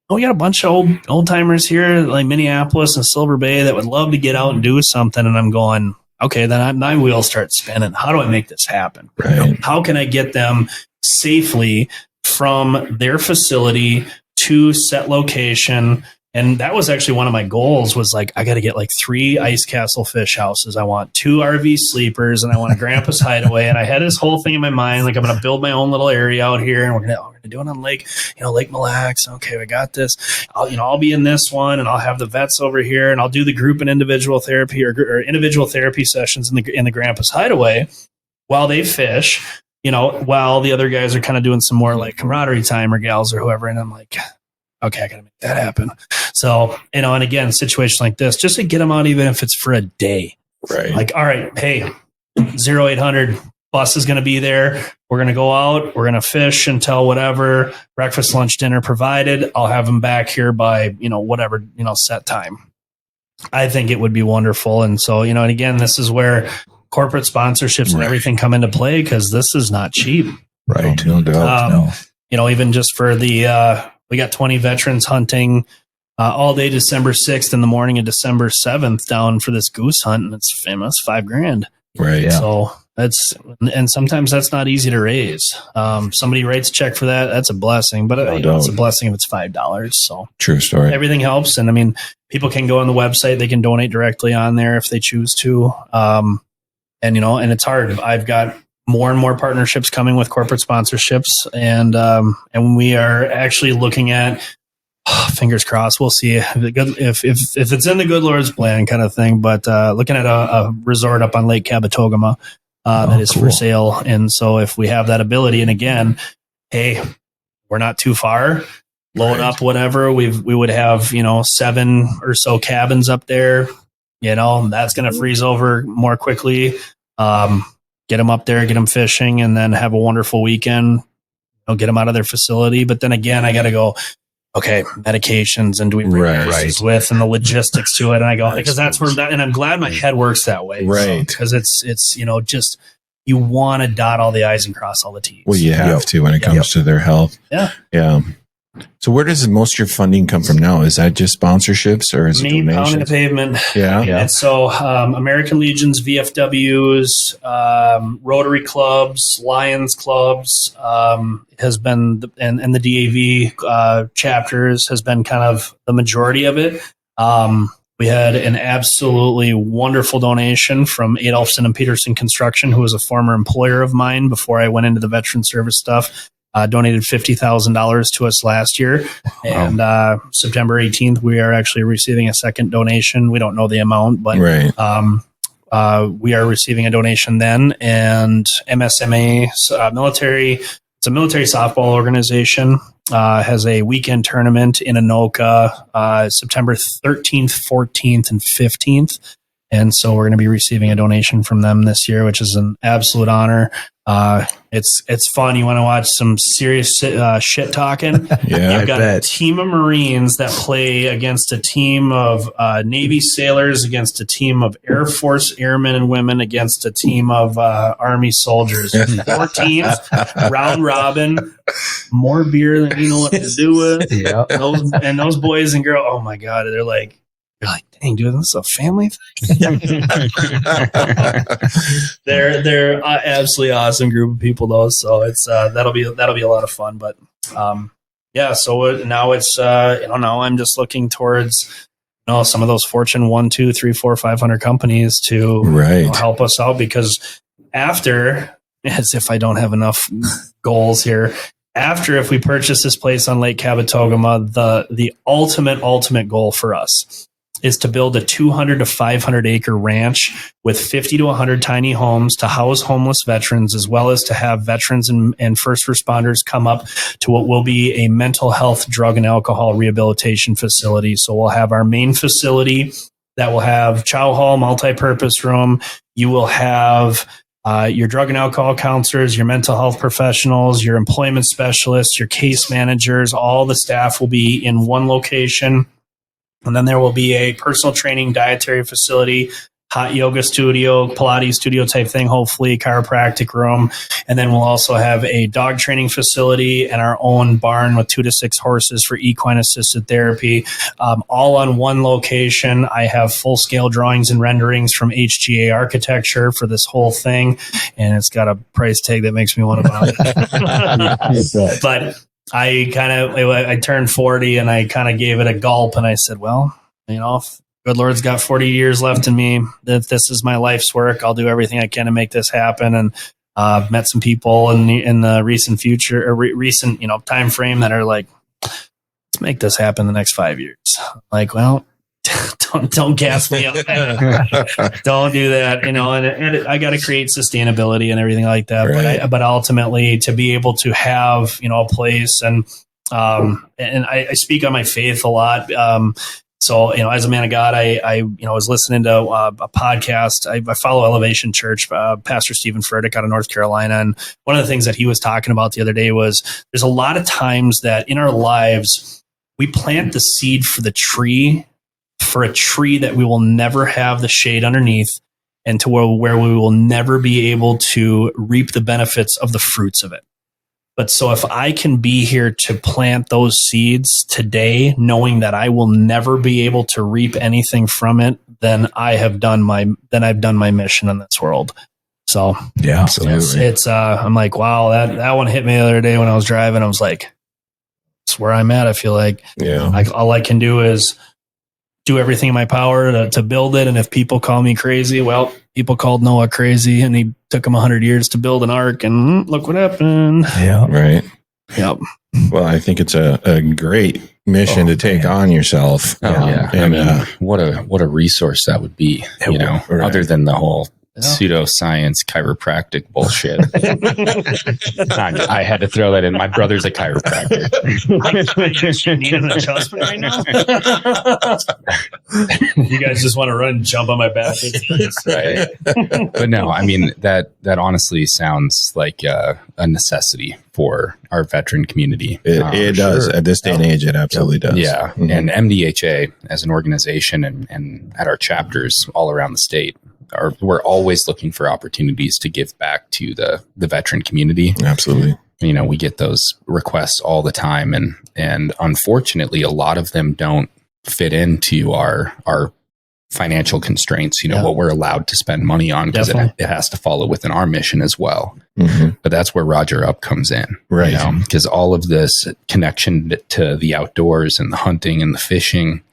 we got a bunch of old timers here, like Minneapolis and Silver Bay, that would love to get out and do something. And I'm going, okay, then my wheels start spinning. How do I make this happen? Right. How can I get them safely from their facility to set location? And that was actually one of my goals, was like, I got to get 3 Ice Castle fish houses. I want 2 RV sleepers, and I want a grandpa's hideaway. And I had this whole thing in my mind, like, I'm going to build my own little area out here, and we're going to do it on Lake Mille Lacs. Okay, we got this. I'll be in this one, and I'll have the vets over here, and I'll do the group and individual therapy or individual therapy sessions in the grandpa's hideaway while they fish, while the other guys are kind of doing some more like camaraderie time, or gals or whoever. And I'm like, okay, I got to make that happen. So, and again, situations like this, just to get them out, even if it's for a day. Right. Like, all right, hey, 0800 bus is going to be there. We're going to go out. We're going to fish until whatever, breakfast, lunch, dinner provided. I'll have them back here by, whatever, set time. I think it would be wonderful. And so, and again, this is where corporate sponsorships and everything come into play, because this is not cheap. Right. No doubt. Even just for we got 20 veterans hunting all day December 6th and the morning of December 7th down for this goose hunt, and it's famous $5,000. Right. Yeah. So and sometimes that's not easy to raise. Somebody writes a check for that. That's a blessing, but it's a blessing if it's $5. So true story. Everything helps. And I mean, people can go on the website, they can donate directly on there if they choose to. And it's hard. I've got more and more partnerships coming with corporate sponsorships, and we are actually looking at, fingers crossed, we'll see if it's in the good Lord's plan kind of thing, but looking at a resort up on Lake Cabotogama that is for sale. And so if we have that ability, and again, hey, we're not too far, load up whatever, we would have 7 or so cabins up there. That's going to freeze over more quickly. Get them up there, get them fishing, and then have a wonderful weekend. Get them out of their facility. But then again, I got to go, okay, medications, and do we bring nurses with, and the logistics to it. And I go, because that's where and I'm glad my head works that way. Right. Because it's just, you want to dot all the I's and cross all the T's. Well, you have to when it comes to their health. Yeah. Yeah. So where does most of your funding come from now? Is that just sponsorships, or is it me donations? pounding the pavement? Yeah. And so American Legions, VFWs, Rotary clubs, Lions clubs has been, and the DAV chapters has been kind of the majority of it. We had an absolutely wonderful donation from Adolphson and Peterson Construction, who was a former employer of mine before I went into the veteran service stuff. Donated $50,000 to us last year. And September 18th, we are actually receiving a second donation. We don't know the amount, but we are receiving a donation then. And MSMA military, it's a military softball organization, has a weekend tournament in Anoka, September 13th, 14th, and 15th. And so we're going to be receiving a donation from them this year, which is an absolute honor. It's fun. You want to watch some serious shit talking? Yeah, You've got a team of Marines that play against a team of Navy sailors, against a team of Air Force airmen and women, against a team of Army soldiers. 4 teams, round robin, more beer than you know what to do with. Yeah. Those boys and girls, oh my God, they're like, dang, dude, this is a family thing. They're absolutely awesome group of people, though. So it's that'll be a lot of fun. But so now it's now I'm just looking towards some of those Fortune 1, 2, 3, 4, 500 companies to help us out, because after, as if I don't have enough goals here. After, if we purchase this place on Lake Cabotogama, the ultimate goal for us is to build a 200 to 500 acre ranch with 50 to 100 tiny homes to house homeless veterans, as well as to have veterans and first responders come up to what will be a mental health, drug, and alcohol rehabilitation facility. So we'll have our main facility that will have chow hall, multi-purpose room. You will have your drug and alcohol counselors, your mental health professionals, your employment specialists, your case managers. All the staff will be in one location. And then there will be a personal training dietary facility, hot yoga studio, Pilates studio type thing, hopefully chiropractic room. And then we'll also have a dog training facility and our own barn with 2 to 6 horses for equine assisted therapy, all on one location. I have full scale drawings and renderings from HGA Architecture for this whole thing. And it's got a price tag that makes me want to buy it. But I turned 40 and I kind of gave it a gulp and I said, well, if good Lord's got 40 years left in me, that this is my life's work. I'll do everything I can to make this happen. And met some people in the recent future or recent, time frame that are like, let's make this happen the next 5 years. Like, well, don't gas me up. Don't do that. And I got to create sustainability and everything like that. Right. But ultimately to be able to have, a place and I speak on my faith a lot. So, as a man of God, I was listening to a podcast. I follow Elevation Church, Pastor Stephen Furtick out of North Carolina. And one of the things that he was talking about the other day was there's a lot of times that in our lives, we plant the seed for a tree that we will never have the shade underneath and to where we will never be able to reap the benefits of the fruits of it. But so if I can be here to plant those seeds today, knowing that I will never be able to reap anything from it, then I've done my mission in this world. So yeah, absolutely. It's I'm like, wow, that one hit me the other day when I was driving. I was like, it's where I'm at. I feel like all I can do is do everything in my power to build it. And if people call me crazy, well, people called Noah crazy and he took him 100 years to build an ark and look what happened. Yeah. Right. Yep. Well, I think it's a great mission to take on yourself. Yeah. And what a resource that would be, right. Other than the whole pseudoscience chiropractic bullshit. I had to throw that in. My brother's a chiropractor. I need an adjustment right now. You guys just want to run and jump on my back. Right. But no, I mean, that honestly sounds like a necessity for our veteran community. It does. At this day and age, it absolutely does. Yeah. Mm-hmm. And MDHA as an organization and at our chapters all around the state, we're always looking for opportunities to give back to the veteran community. Absolutely. We get those requests all the time. And unfortunately, a lot of them don't fit into our financial constraints, what we're allowed to spend money on, because it has to follow within our mission as well. Mm-hmm. But that's where Roger Up comes in. Right. Because all of this connection to the outdoors and the hunting and the fishing,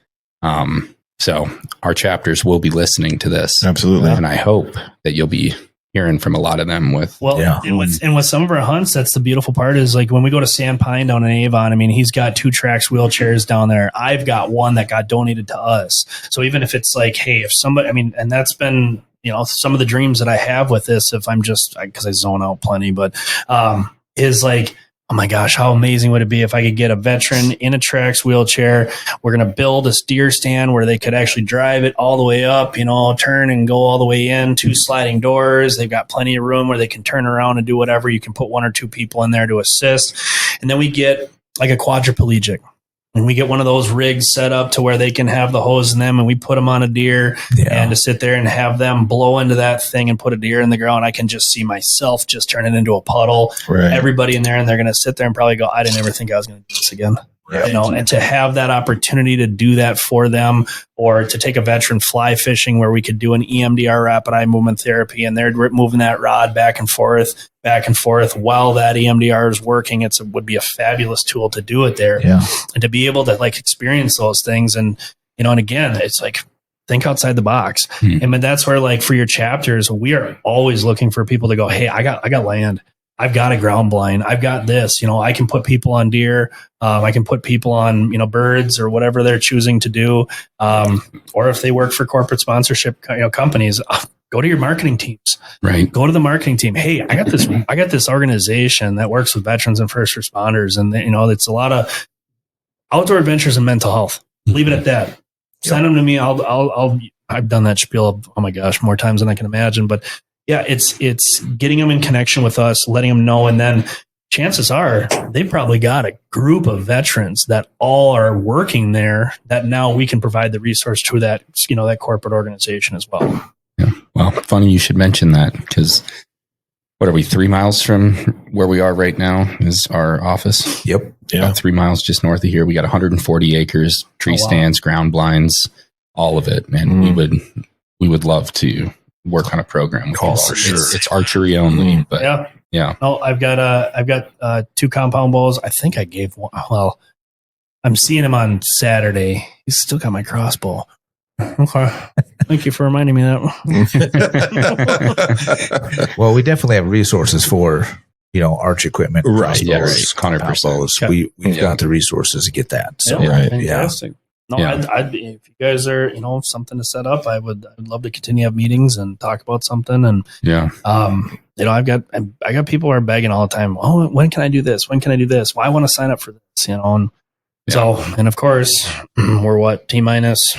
so our chapters will be listening to this. Absolutely. And I hope that you'll be hearing from a lot of them with. Well, and with some of our hunts, that's the beautiful part is like when we go to Sandpine down in Avon, he's got 2 Trax wheelchairs down there. I've got one that got donated to us. So even if it's like, hey, if somebody, and that's been, some of the dreams that I have with this, if I'm just, because I zone out plenty, but is like, oh my gosh, how amazing would it be if I could get a veteran in a Trax wheelchair? We're going to build a steer stand where they could actually drive it all the way up, turn and go all the way in, 2 sliding doors. They've got plenty of room where they can turn around and do whatever. You can put 1 or 2 people in there to assist. And then we get like a quadriplegic. And we get one of those rigs set up to where they can have the hose in them and we put them on a deer and to sit there and have them blow into that thing and put a deer in the ground. I can just see myself just turn it into a puddle. Right. Everybody in there, and they're going to sit there and probably go, I didn't ever think I was going to do this again. Right. And to have that opportunity to do that for them, or to take a veteran fly fishing where we could do an EMDR rapid eye movement therapy and they're moving that rod back and forth while that EMDR is working. It would be a fabulous tool to do it there. Yeah. And to be able to like experience those things. And, and again, it's like, think outside the box. And that's where like for your chapters, we are always looking for people to go, hey, I got land. I've got a ground blind. I've got this, I can put people on deer. I can put people on, birds or whatever they're choosing to do. Or if they work for corporate sponsorship, companies, go to your marketing teams, right? Go to the marketing team. Hey, I got this organization that works with veterans and first responders. And it's a lot of outdoor adventures and mental health. Leave it at that. Yep. Send them to me. I've done that spiel, oh my gosh, more times than I can imagine, but yeah, it's getting them in connection with us, letting them know. And then chances are they've probably got a group of veterans that all are working there that now we can provide the resource to that, that corporate organization as well. Yeah. Well, funny you should mention that, because what are we, 3 miles from where we are right now is our office? Yep. Yeah. About 3 miles just north of here. We got 140 acres, tree stands, ground blinds, all of it. And we would love to work on a program with you. Sure. It's archery only, but yeah. No, I've got 2 compound bows. I think I gave one. Well, I'm seeing him on Saturday. He's still got my crossbow. Okay. Thank you for reminding me of that. Well, we definitely have resources for, arch equipment. Right. Yeah. Right. 100%. Okay. We've got the resources to get that. So, fantastic. No, I'd be, if you guys are, something to set up, I'd love to continue to have meetings and talk about something. And, I got people who are begging all the time. Oh, when can I do this? When can I do this? Well, I want to sign up for this, and so, and of course we're what, T-minus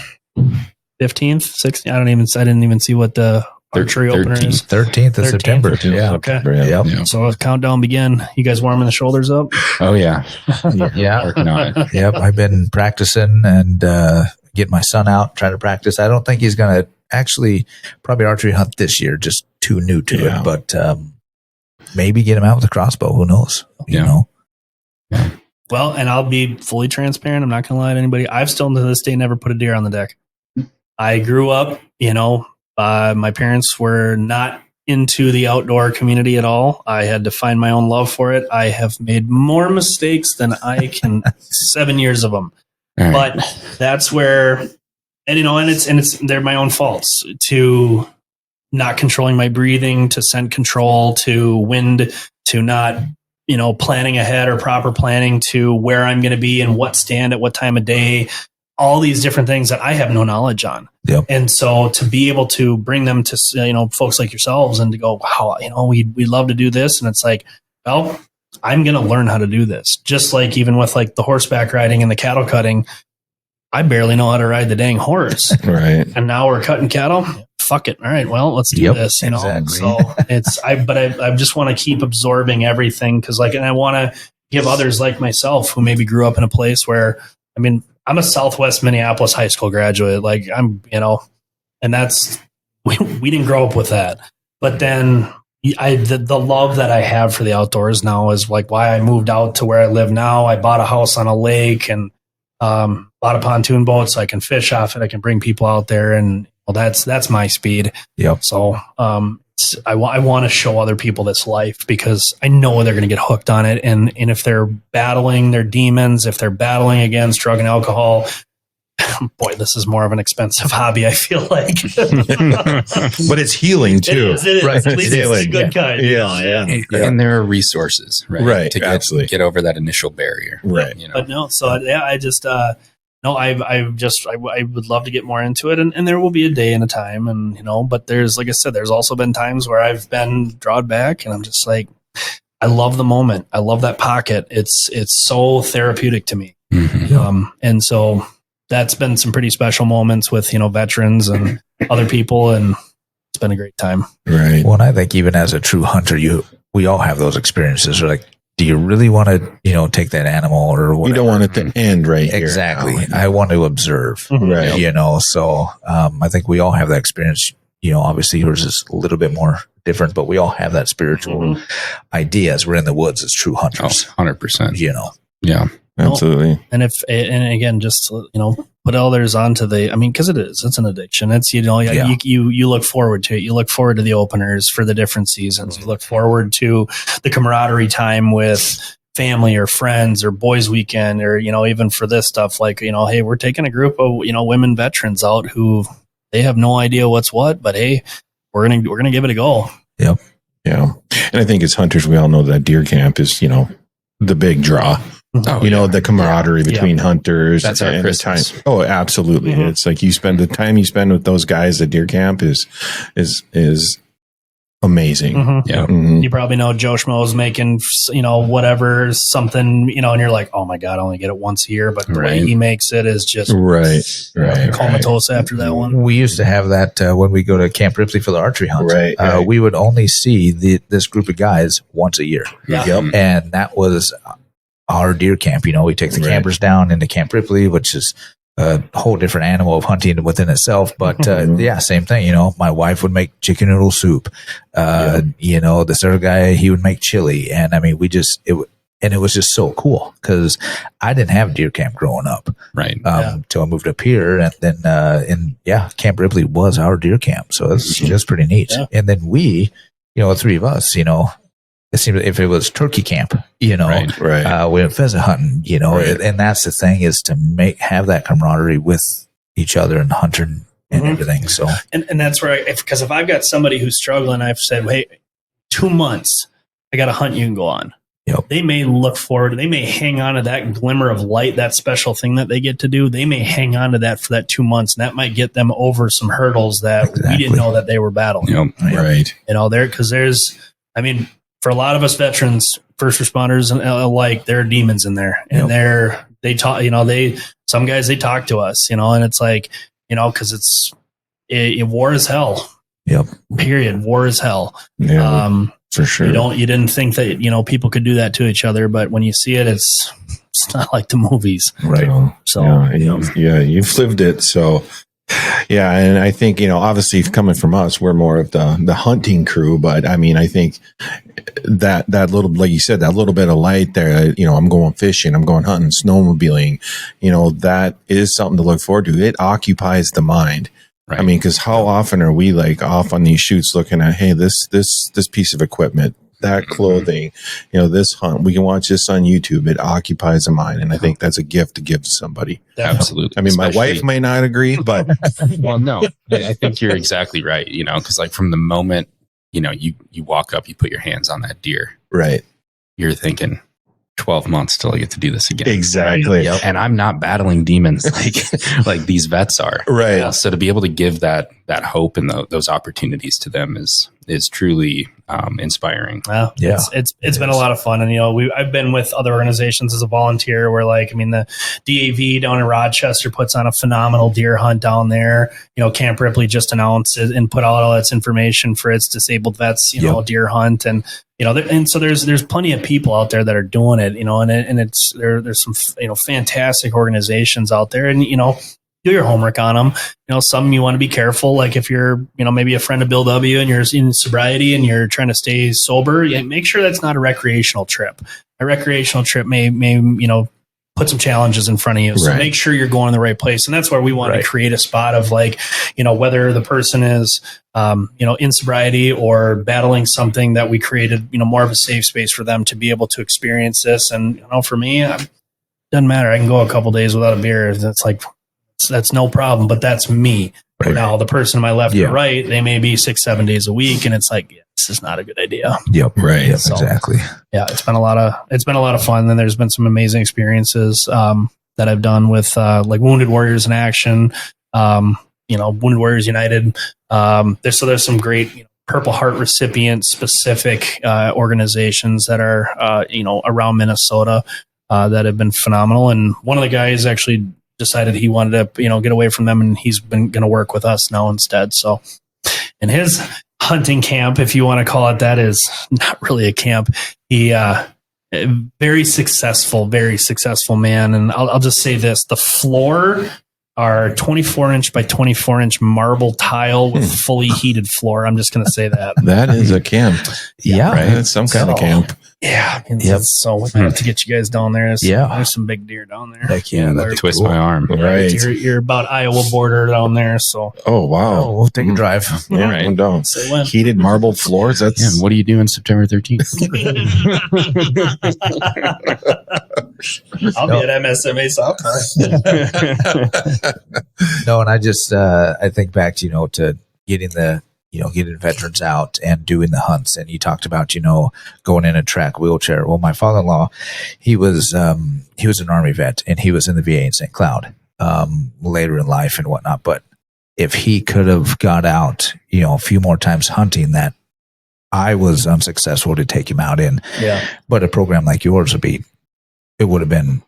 15th, 16th. I didn't even see what the archery opener is. 13th of September. Yeah. Okay. Yep. So countdown begin. You guys warming the shoulders up? Oh yeah. Yeah. Working on it. Yep. I've been practicing and get my son out, trying to practice. I don't think he's going to actually probably archery hunt this year, just too new to it, but maybe get him out with a crossbow. Who knows? You know? Yeah. Well, and I'll be fully transparent. I'm not going to lie to anybody. I've still to this day never put a deer on the deck. I grew up, my parents were not into the outdoor community at all. I had to find my own love for it. I have made more mistakes than I can 7 years of them. Right. But that's where, and they're my own faults, to not controlling my breathing, to scent control, to wind, to not, planning ahead or proper planning to where I'm going to be and what stand at what time of day. All these different things that I have no knowledge on. Yep. And so to be able to bring them to, folks like yourselves and to go, wow, we'd love to do this. And it's like, well, I'm going to learn how to do this. Just like even with like the horseback riding and the cattle cutting, I barely know how to ride the dang horse. Right. And now we're cutting cattle. Fuck it. All right. Well, let's do this. Exactly. So I just want to keep absorbing everything. And I want to give others like myself who maybe grew up in a place where, I'm a Southwest Minneapolis high school graduate. Like and that's, we didn't grow up with that. But then the love that I have for the outdoors now is like why I moved out to where I live now. I bought a house on a lake and bought a pontoon boat so I can fish off it. I can bring people out there, and that's my speed. Yep. So I want to show other people this life because I know they're going to get hooked on it. And if they're battling their demons, if they're battling against drug and alcohol, boy, this is more of an expensive hobby, I feel like. But it's healing too. It is. Right. At least it's a good kind. Yeah. And there are resources, right? Right. To absolutely. get over that initial barrier. Right. But no, so I just, I would love to get more into it, and there will be a day and a time, and but there's, like I said, there's also been times where I've been drawn back, and I'm just like, I love the moment, I love that pocket. It's so therapeutic to me, and so that's been some pretty special moments with veterans and other people, and it's been a great time. Right. Well, and I think even as a true hunter, we all have those experiences. We're like, do you really want to, take that animal or whatever? You don't want it to end right here. Exactly. I want to observe, right. So I think we all have that experience. Obviously yours is a little bit more different, but we all have that spiritual idea as we're in the woods as true hunters. 100%. Yeah. Absolutely. And again, just, put others onto because it's an addiction. It's, you look forward to it. You look forward to the openers for the different seasons. You look forward to the camaraderie time with family or friends or boys weekend, or, even for this stuff, like, hey, we're taking a group of, women veterans out who they have no idea what's what, but hey, we're going to give it a go. Yep. Yeah. And I think as hunters, we all know that deer camp is, the big draw. The camaraderie between hunters. That's our and Christmas. the time. Oh, absolutely. It's like the time you spend with those guys at deer camp is amazing. Yeah. You probably know Joe Schmo's making, whatever, something, and you're like, oh my God, I only get it once a year. But the way he makes it is just comatose after that one. We used to have that when we go to Camp Ripley for the archery hunt. Right. We would only see this group of guys once a year. Yeah. Yep. And that was our deer camp. We take the campers down into Camp Ripley, which is a whole different animal of hunting within itself. But same thing. My wife would make chicken noodle soup. This other guy, he would make chili. And I mean, it was just so cool because I didn't have deer camp growing up. Right. Till I moved up here. And then, Camp Ripley was our deer camp. So it's just pretty neat. Yeah. And then we, the three of us, it seemed if it was turkey camp, we went pheasant hunting, and that's the thing is to have that camaraderie with each other and hunting and everything. So, and that's where because if I've got somebody who's struggling, I've said, hey, 2 months, I got a hunt you can go on. Yep. They may look forward. They may hang on to that glimmer of light, that special thing that they get to do. They may hang on to that for that 2 months, and that might get them over some hurdles that we didn't know that they were battling. Yep. Right. Because for a lot of us veterans, first responders alike, there are demons in there, and they talk. Some guys they talk to us, and it's like because war is hell. Yep. Period. War is hell. Yeah. For sure. You didn't think that people could do that to each other, but when you see it, it's not like the movies. Right. So you've lived it. So. Yeah, and I think obviously coming from us, we're more of the hunting crew. But I mean, I think that little, like you said, that little bit of light there. I'm going fishing, I'm going hunting, snowmobiling. That is something to look forward to. It occupies the mind. Right. I mean, because how often are we like off on these shoots looking at, hey, this piece of equipment, that clothing, this hunt, we can watch this on YouTube. It occupies the mind. And I think that's a gift to give to somebody. Absolutely. I mean, my wife may not agree, but. Well, no, I think you're exactly right. Because like from the moment, you walk up, you put your hands on that deer. Right. You're thinking 12 months till I get to do this again. Exactly. Yep. And I'm not battling demons like these vets are. Right. So to be able to give that hope and those opportunities to them is truly inspiring. Well, yeah, it's been a lot of fun, and I've been with other organizations as a volunteer where the DAV down in Rochester puts on a phenomenal deer hunt down there. Camp Ripley just announced it and put out all its information for its disabled vets, deer hunt, and and so there's plenty of people out there that are doing it, and it's there's some fantastic organizations out there, and do your homework on them. Some you want to be careful. Like if you're, maybe a friend of Bill W. and you're in sobriety and you're trying to stay sober, make sure that's not a recreational trip. A recreational trip may put some challenges in front of you. So make sure you're going in the right place. And that's where we want to create a spot of whether the person is, in sobriety or battling something, that we created, more of a safe space for them to be able to experience this. And, for me, it doesn't matter. I can go a couple days without a beer. That's no problem, but that's me. Right. Now, the person to my left or right, they may be 6-7 days a week, and it's like, this is not a good idea. Yep. Right. Yep, so, exactly. Yeah. It's been a lot of fun. And there's been some amazing experiences, that I've done with, Wounded Warriors in Action, Wounded Warriors United. There's some great, Purple Heart recipient specific, organizations that are, around Minnesota, that have been phenomenal. And one of the guys actually decided he wanted to, get away from them, and he's been going to work with us now instead. So, and his hunting camp, if you want to call it that, is not really a camp. He, very successful man. And I'll just say this, the floor are 24-inch by 24-inch marble tile with fully heated floor. I'm just going to say that. That is a camp. Yeah. Right? It's some kind of camp. Yeah. So we're going to have to get you guys down there. There's some big deer down there. Heck yeah. That twists my arm. Right. You're about Iowa border down there. So. Oh, wow. Oh, we'll take a drive. Yeah, right. Down. Heated marble floors. That's. Yeah, what are you doing September 13th? I'll be at MSMA sometime. No, and I just I think back to to getting the getting veterans out and doing the hunts. And you talked about, going in a track wheelchair. Well, my father-in-law, he was an Army vet, and he was in the VA in St. Cloud, later in life and whatnot. But if he could have got out, a few more times hunting, that I was unsuccessful to take him out in. Yeah. But a program like yours would have been,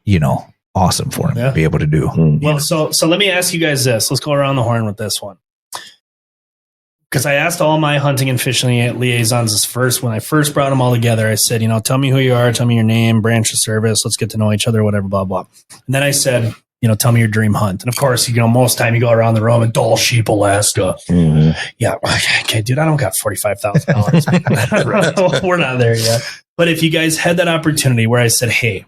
awesome for him to be able to do. Well, so let me ask you guys this. Let's go around the horn with this one. Because I asked all my hunting and fishing liaisons when I first brought them all together, I said, tell me who you are, tell me your name, branch of service, let's get to know each other, whatever, blah, blah. And then I said, tell me your dream hunt. And of course, most time you go around the room and Dall Sheep, Alaska. Mm-hmm. Yeah. Okay, dude, I don't got $45,000. We're not there yet. But if you guys had that opportunity where I said, hey,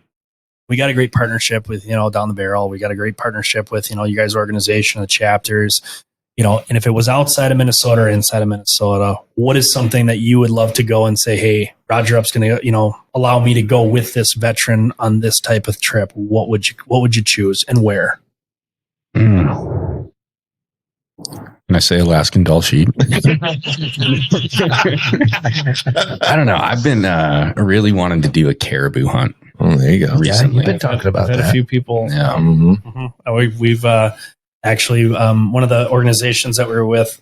we got a great partnership with, Down the Barrel. We got a great partnership with, you guys' organization, the chapters, and if it was outside of Minnesota or inside of Minnesota, what is something that you would love to go and say, hey, Roger Up's going to, allow me to go with this veteran on this type of trip? What would you choose and where? Can I say Alaskan Dall Sheep? I don't know. I've been really wanting to do a caribou hunt. Oh, there you go. Recently. You've been talking about I've had that. a few people. Yeah. We've actually, one of the organizations that we were with,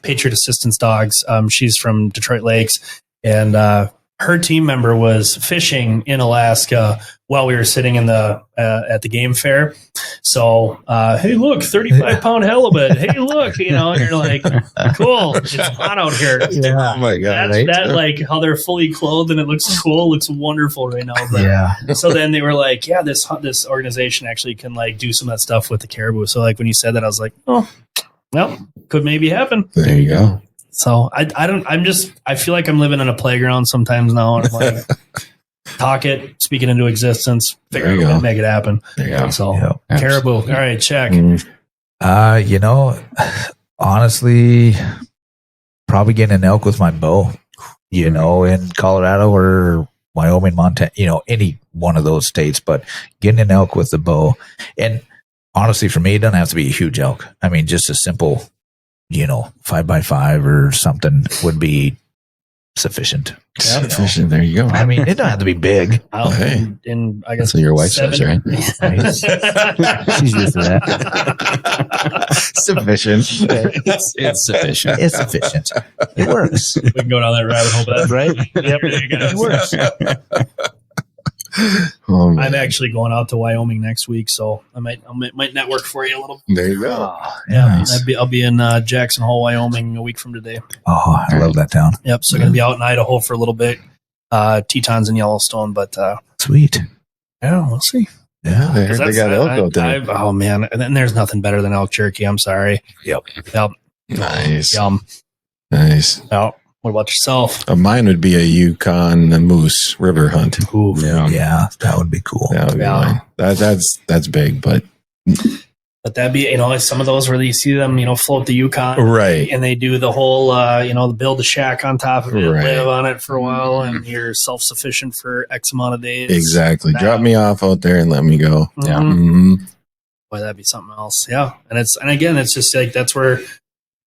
Patriot Assistance Dogs, she's from Detroit Lakes, and her team member was fishing in Alaska while we were sitting in the at the game fair. So, hey, look, 35-pound halibut. Hey, look, and you're like, cool, it's hot out here. Oh my God! That like how they're fully clothed and it looks cool, looks wonderful right now. But, so then they were like, yeah, this organization actually can like do some of that stuff with the caribou. So like when you said that, I was like, oh, well, could maybe happen. There you go. So I feel like I'm living in a playground sometimes now. And I'm like, speak it into existence, figure out a way to make it happen. There you go. So caribou. All right, check. Honestly, probably getting an elk with my bow, in Colorado or Wyoming, Montana, any one of those states, but getting an elk with the bow. And honestly, for me, it doesn't have to be a huge elk. I mean, just a simple, 5x5 or something would be sufficient. Sufficient. There you go. I mean, it don't have to be big. Hey. In I guess So your wife says, right? She's used to that. Sufficient. It's sufficient. It's sufficient. It works. We can go down that rabbit hole, but that's Right? Yep, it works. Oh, I'm actually going out to Wyoming next week, so I might network for you a little. there you go. Nice. I'll be in Jackson Hole, Wyoming, a week from today. Oh, I love that town. Yep. So going to be out in Idaho for a little bit. Tetons in Yellowstone, but Sweet. yeah, we'll see. Yeah, they got elk out there. Oh man, and then there's nothing better than elk jerky. I'm sorry. Yep. Nice. Yum. Nice. Yep. What about yourself? Mine would be a Yukon Moose River hunt. Ooh, Yeah, that would be cool. That would be mine. That's big, but But that'd be, some of those where you see them, float the Yukon. right. And they do the whole, build a shack on top of it, live on it for a while, and you're self-sufficient for X amount of days. Exactly. Drop me off out there and let me go. Mhm. Yeah. Mm-hmm. Boy, that'd be something else. Yeah. And again, it's just like, that's where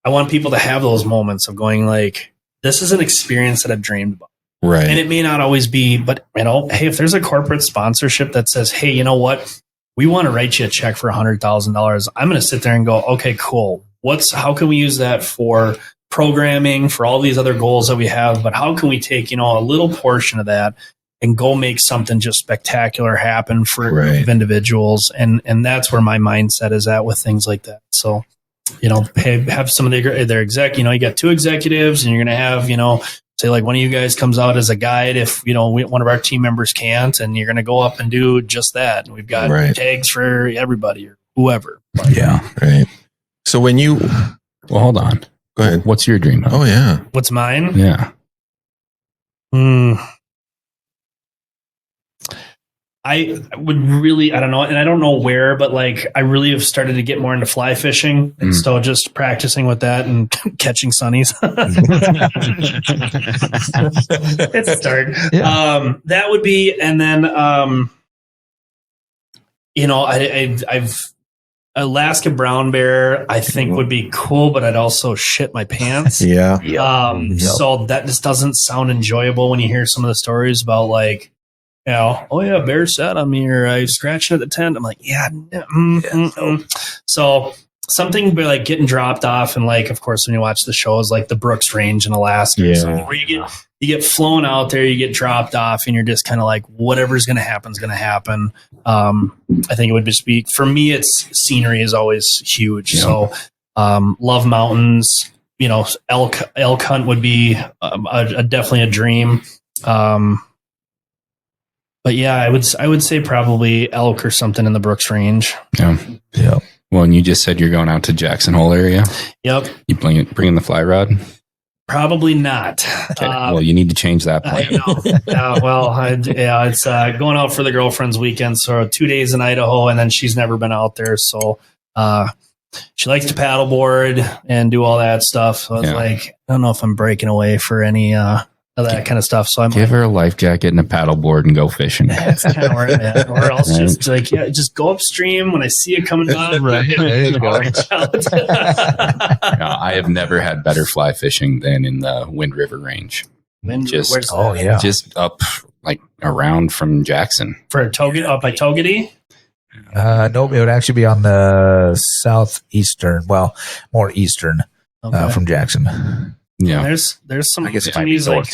I want people to have those moments of going like, this is an experience that I've dreamed about. Right. And it may not always be, but hey, if there's a corporate sponsorship that says, hey, you know what? We want to write you a check for $100,000. I'm going to sit there and go, okay, cool. How can we use that for programming, for all these other goals that we have? But how can we take, a little portion of that and go make something just spectacular happen for a group of individuals? And that's where my mindset is at with things like that. So, have some of their exec, you got two executives and you're going to have, say like one of you guys comes out as a guide if, one of our team members can't, and you're going to go up and do just that. And we've got tags for everybody or whoever. Yeah. Right. So when you, Well, hold on. go ahead. What's your dream hunt? Oh yeah. What's mine? Yeah. I would really, I don't know, and I don't know where, but like I really have started to get more into fly fishing and so just practicing with that and catching sunnies. It's a start. Yeah. That would be, and then I've Alaska brown bear, I think would be cool, but I'd also shit my pants. Yeah. So that just doesn't sound enjoyable when you hear some of the stories about like, oh yeah, bear sat on me or I scratched at the tent. I'm like, So something like getting dropped off, and like, of course, when you watch the shows like the Brooks Range in Alaska, or something, where you get flown out there, you get dropped off, and you're just kind of like, whatever's going to happen is going to happen. I think it would just be, for me, it's scenery is always huge. Yeah. So love mountains. Elk hunt would be definitely a dream. But yeah, I would say probably elk or something in the Brooks Range. Yeah. Well, and you just said you're going out to Jackson Hole area. Yep. You bringing the fly rod? Probably not. Okay. Well, you need to change that plan. It's going out for the girlfriend's weekend. So 2 days in Idaho, and then she's never been out there. So she likes to paddleboard and do all that stuff. So I was like, I don't know if I'm breaking away for any of that kind of stuff. So I'm give her a life jacket and a paddleboard and go fishing. That's kind of where I'm at. Or else just like, just go upstream when I see it coming by. Right. There you go. I have never had better fly fishing than in the Wind River Range. Just up like around from Jackson. For Togety, up by Togety? Nope, it would actually be on the southeastern, more eastern from Jackson. Yeah, there's some opportunities like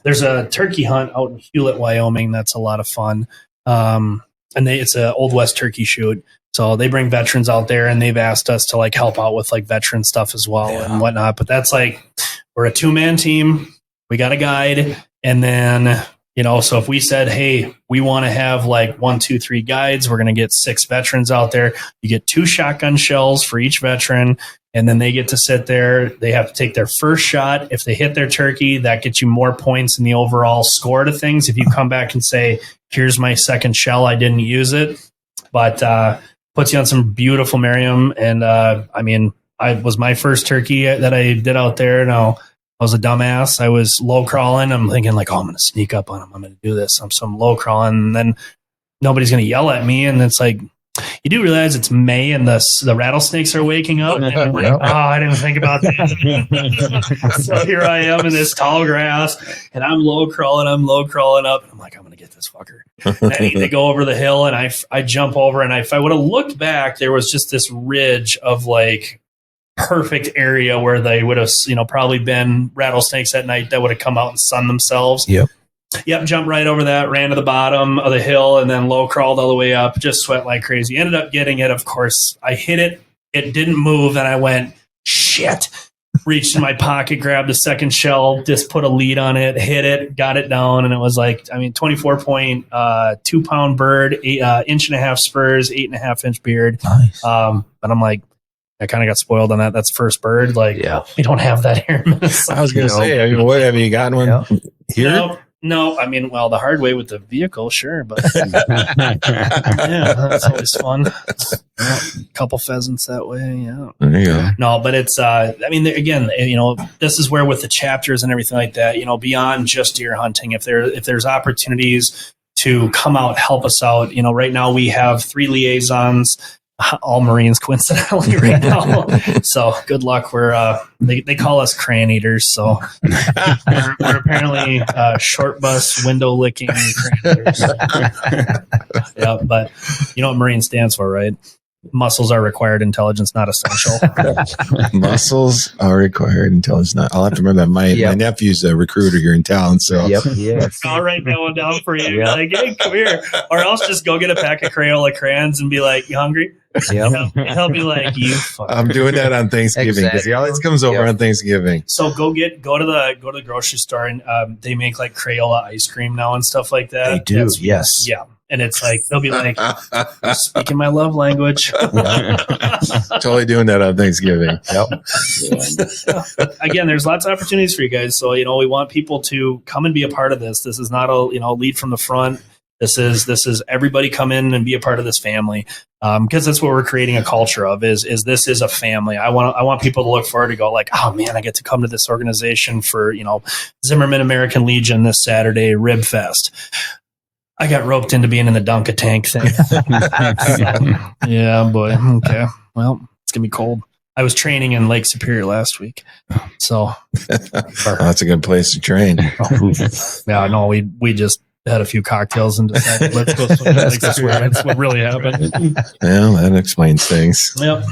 there's a turkey hunt out in Hewlett, Wyoming. That's a lot of fun. And it's a Old West turkey shoot. So they bring veterans out there, and they've asked us to like help out with like veteran stuff as well and whatnot. But that's like, we're a 2-man team. We got a guide, and then so if we said, hey, we want to have like 1, 2, 3 guides, we're going to get 6 veterans out there. You get 2 shotgun shells for each veteran. And then they get to sit there. They have to take their first shot. If they hit their turkey, that gets you more points in the overall score to things. If you come back and say, here's my second shell, I didn't use it. But puts you on some beautiful Merriam. And I was my first turkey that I did out there. Now, I was a dumbass. I was low crawling. I'm thinking like, I'm going to sneak up on him. I'm going to do this. I'm low crawling. And then nobody's going to yell at me. And it's like, you do realize it's May and the rattlesnakes are waking up. And I'm like, I didn't think about that. So here I am in this tall grass, and I'm low crawling up. And I'm like, I'm going to get this fucker. And I need to go over the hill, and I jump over. And if I would have looked back, there was just this ridge of like perfect area where they would have, probably been rattlesnakes at night that would have come out and sunned themselves. Yep, jumped right over that, ran to the bottom of the hill, and then low crawled all the way up, just sweat like crazy. Ended up getting it, of course. I hit it. It didn't move, and I went, shit. Reached in my pocket, grabbed a second shell, just put a lead on it, hit it, got it down, and it was like, 24.2 pound bird, 1.5 inch spurs, 8.5 inch beard. Nice. But I'm like, I kind of got spoiled on that. That's first bird. Like, we don't have that here in Minnesota. I was going to say, what, have you gotten one here? No, the hard way with the vehicle, sure, but that's always fun. A couple pheasants that way, There you go. No, but it's, again, this is where with the chapters and everything like that, beyond just deer hunting, if there's opportunities to come out, help us out, right now we have 3 liaisons. All Marines, coincidentally, right now. So good luck. We're they call us crayon eaters. So we're apparently short bus window licking crayon eaters. Yeah, but you know what Marine stands for, right? Muscles are required, intelligence not essential. Muscles are required, intelligence not. I'll have to remember that. My nephew's a recruiter here in town, so I'll write that one down for you. Like, hey, come here, or else just go get a pack of Crayola crayons and be like, "You hungry?" He'll be like, "You." I'm doing that on Thanksgiving because he always comes over on Thanksgiving. So go to the grocery store, and they make like Crayola ice cream now and stuff like that. They do, yes. Yeah. And it's like, they'll be like, speaking my love language. Totally doing that on Thanksgiving. Yep. Again, there's lots of opportunities for you guys. So, we want people to come and be a part of this. This is not a, lead from the front. This is everybody come in and be a part of this family. Because that's what we're creating a culture of is this is a family. I want people to look forward to go like, oh man, I get to come to this organization for, Zimmerman American Legion this Saturday, Rib Fest. I got roped into being in the Dunka tank thing. Yeah, boy. Okay. Well, it's going to be cold. I was training in Lake Superior last week. So that's a good place to train. Yeah, no, we just had a few cocktails and decided let's go swim in Lake Superior. That's what really happened. Well, that explains things. Yep.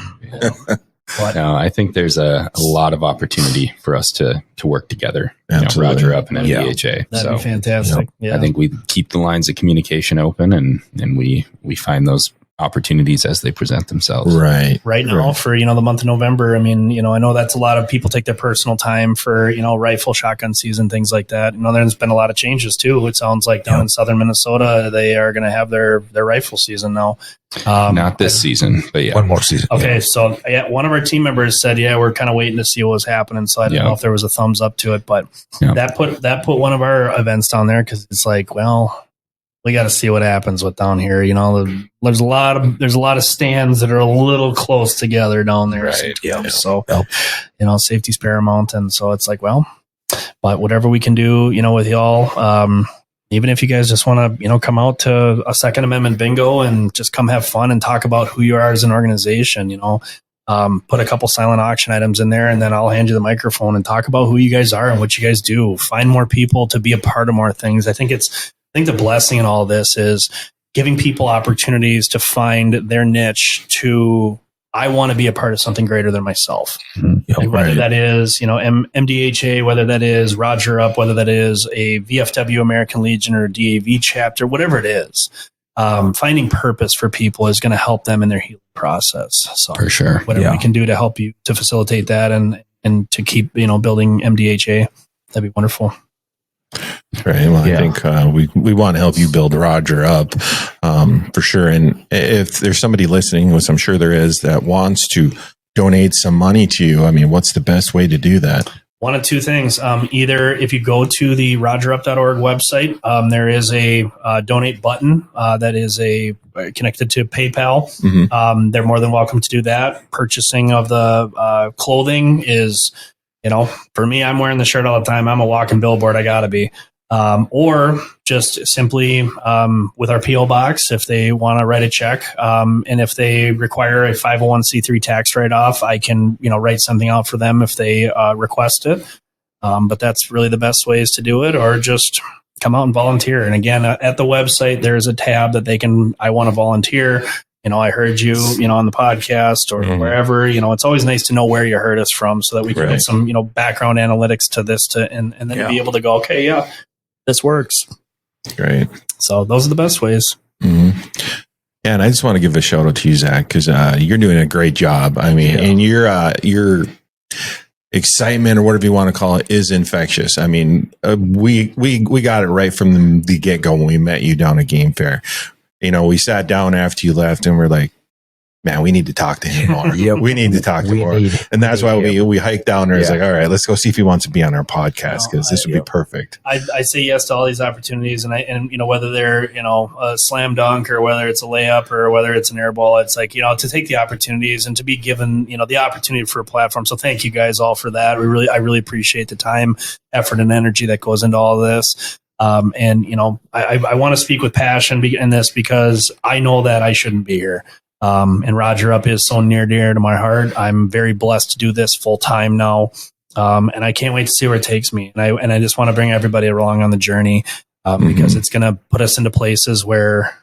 But no, I think there's a lot of opportunity for us to work together. Absolutely. Roger Up and MDHA. That'd be fantastic. Yeah. I think we keep the lines of communication open and we find those opportunities as they present themselves. Right now for, the month of November. I mean, I know that's a lot of people take their personal time for, rifle shotgun season, things like that. There's been a lot of changes too. It sounds like down in southern Minnesota, they are going to have their rifle season now. Not this season, but yeah. One more season. Okay. So one of our team members said, we're kind of waiting to see what was happening. So I didn't know if there was a thumbs up to it, but that put one of our events down there. Cause it's like, well, we got to see what happens with down here. There's a lot of stands that are a little close together down there. Right. Yeah. So, safety's paramount. And so it's like, well, but whatever we can do, with y'all, even if you guys just want to, come out to a Second Amendment bingo and just come have fun and talk about who you are as an organization, put a couple silent auction items in there, and then I'll hand you the microphone and talk about who you guys are and what you guys do. Find more people to be a part of more things. I think the blessing in all this is giving people opportunities to find their niche I want to be a part of something greater than myself. Whether that is, MDHA, whether that is Roger Up, whether that is a VFW American Legion or DAV chapter, whatever it is, finding purpose for people is going to help them in their healing process. So for sure, whatever we can do to help you to facilitate that and to keep, building MDHA, that'd be wonderful. Right. Well, I think we want to help you build Roger Up for sure. And if there's somebody listening, which I'm sure there is, that wants to donate some money to you, I mean, what's the best way to do that? One of two things. Either if you go to the rogerup.org website, there is a donate button that is connected to PayPal. Mm-hmm. They're more than welcome to do that. Purchasing of the clothing is, for me, I'm wearing the shirt all the time. I'm a walking billboard. I gotta be. Or just simply with our P.O. box, if they want to write a check, and if they require a 501c3 tax write-off, I can, write something out for them if they request it. But that's really the best ways to do it, or just come out and volunteer. And again, at the website, there's a tab that I want to volunteer. I heard you, on the podcast or wherever, it's always nice to know where you heard us from so that we can get some, background analytics to this and then be able to go, okay, this works. Great. So those are the best ways. Mm-hmm. Yeah. And I just want to give a shout out to you, Zach, because you're doing a great job. I mean, and your excitement or whatever you want to call it is infectious. I mean, we got it right from the get-go when we met you down at Game Fair. We sat down after you left and we're like, man, we need to talk to him more. We need to talk to him more. And that's why we hiked down there. It's like, all right, let's go see if he wants to be on our podcast, because this would be perfect. I say yes to all these opportunities, and whether they're a slam dunk or whether it's a layup or whether it's an air ball, it's like to take the opportunities and to be given the opportunity for a platform. So thank you guys all for that. I really appreciate the time, effort, and energy that goes into all of this. I want to speak with passion in this because I know that I shouldn't be here. And Roger Up is so near dear to my heart. I'm very blessed to do this full time now. And I can't wait to see where it takes me. And I just want to bring everybody along on the journey, because it's going to put us into places where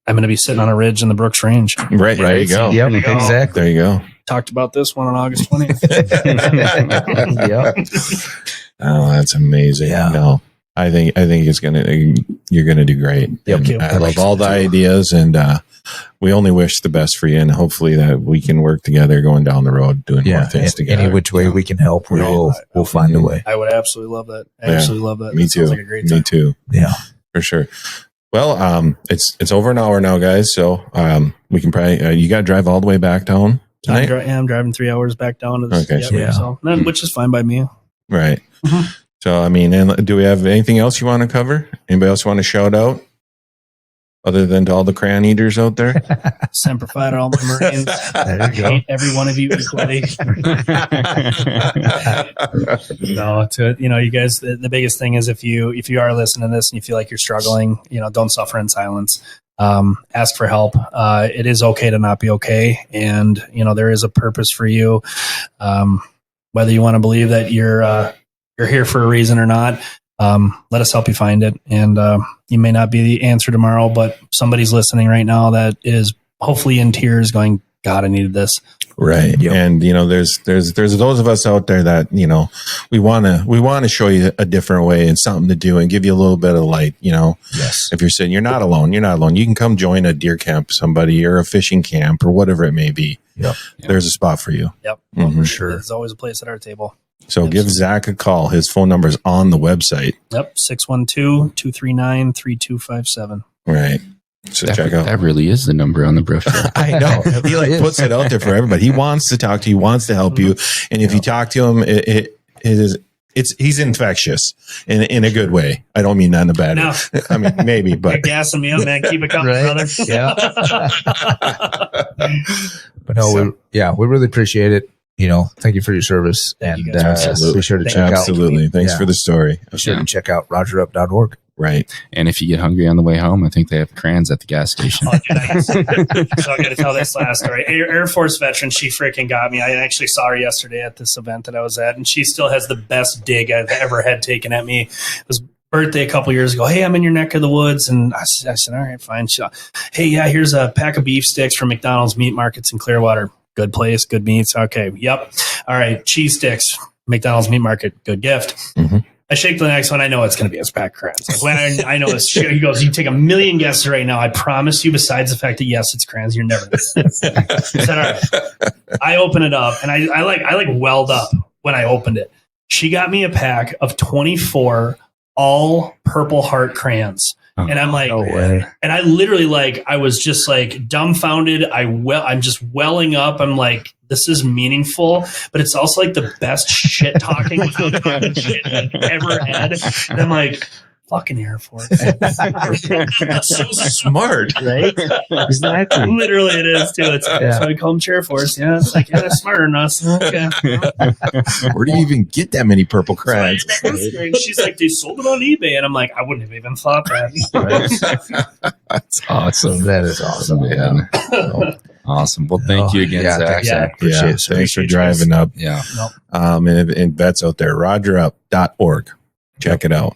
I'm going to be sitting on a ridge in the Brooks Range. Right. There you go. Yep. Exactly. There you go. Talked about this one on August 20th. Yep. Oh, that's amazing. Yeah. No, I think you're going to do great. Yep. I love all the ideas, and we only wish the best for you, and hopefully that we can work together going down the road, doing more things together. Any which way we can help, we'll find a way. I would absolutely love that. Absolutely love that. Me That too. sounds like a great time. Me too. Yeah, for sure. Well, it's over an hour now, guys. So we can probably you got to drive all the way back down tonight. I'm driving 3 hours back down. Okay, which is fine by me. Right. Mm-hmm. So, I mean, and do we have anything else you want to cover? Anybody else want to shout out? Other than to all the crayon eaters out there? Semper Fi to all my Marines. There you go. Hate every one of you equally. No, you guys, the biggest thing is if you are listening to this and you feel like you're struggling, don't suffer in silence. Ask for help. It is okay to not be okay. And, there is a purpose for you. Whether you want to believe that you're here for a reason or not, let us help you find it. And you may not be the answer tomorrow, but somebody's listening right now that is hopefully in tears going, God, I needed this. Right. Yep. And, there's those of us out there that, we want to show you a different way and something to do and give you a little bit of light, Yes. If you're saying you're not alone. You can come join a deer camp, somebody, or a fishing camp or whatever it may be. Yep. There's a spot for you. Yep. Mm-hmm. For sure. There's always a place at our table. So give Zach a call. His phone number is on the website. Yep. 612-239-3257. Right. So check out. That really is the number on the brochure. I know. He puts it out there for everybody. He wants to talk to you. He wants to help you. And if you talk to him, he's infectious in a good way. I don't mean that in a bad way. I mean, maybe, but you're gassing me up, man. Keep it coming, brother. Yeah. But no, we really appreciate it. Thank you for your service, and be sure to check out. Absolutely. Thanks for the story. Be sure to check out rogerup.org. Right. And if you get hungry on the way home, I think they have crayons at the gas station. So I got to tell this last story. Air Force veteran, she freaking got me. I actually saw her yesterday at this event that I was at, and she still has the best dig I've ever had taken at me. It was birthday a couple years ago. Hey, I'm in your neck of the woods. And I said, all right, fine. Hey, here's a pack of beef sticks from McDonald's Meat Markets in Clearwater. Good place, good meats. Okay. Yep. All right. Cheese sticks, McDonald's Meat Market. Good gift. Mm-hmm. I shake the next one. I know it's going to be a pack of crayons. Like, when I know this, he goes, you take a million guesses right now. I promise you, besides the fact that, yes, it's crayons, you're never going to. I said, all right. I open it up, and I welled up when I opened it. She got me a pack of 24 all Purple Heart crayons. And I'm like, no way. And I literally I was just dumbfounded. I'm just welling up. I'm like, this is meaningful, but it's also the best shit talking shit I've ever had. And I'm like, fucking Air Force. That's so smart, right? Exactly. Literally it is too. It's so I call them Chair Force. Yeah, it's they're smarter than us. Okay. Where do you even get that many purple crayons? She's like, they sold them on eBay, and I'm like, I wouldn't have even thought that. That's awesome. That is awesome. Yeah. Awesome. Well, thank you again, Zach. Appreciate it. Thanks for driving up. Yeah. And vets out there, rogerup.org. Check it out.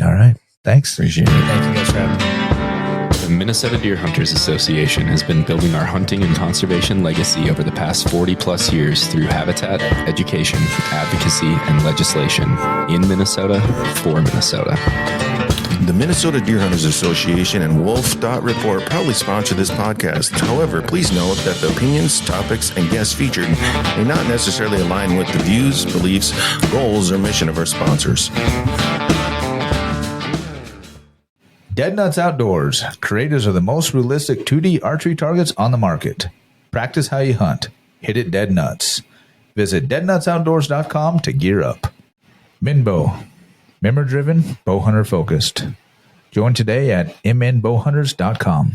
All right. Thanks. Appreciate it. Thank you guys for having me. The Minnesota Deer Hunters Association has been building our hunting and conservation legacy over the past 40 plus years through habitat, education, advocacy, and legislation in Minnesota for Minnesota. The Minnesota Deer Hunters Association and wolf.report proudly sponsor this podcast. However, please note that the opinions, topics, and guests featured may not necessarily align with the views, beliefs, goals, or mission of our sponsors. Dead Nuts Outdoors, creators of the most realistic 2D archery targets on the market. Practice how you hunt. Hit it dead nuts. Visit deadnutsoutdoors.com to gear up. Minbow, member-driven, bow hunter focused. Join today at mnbowhunters.com.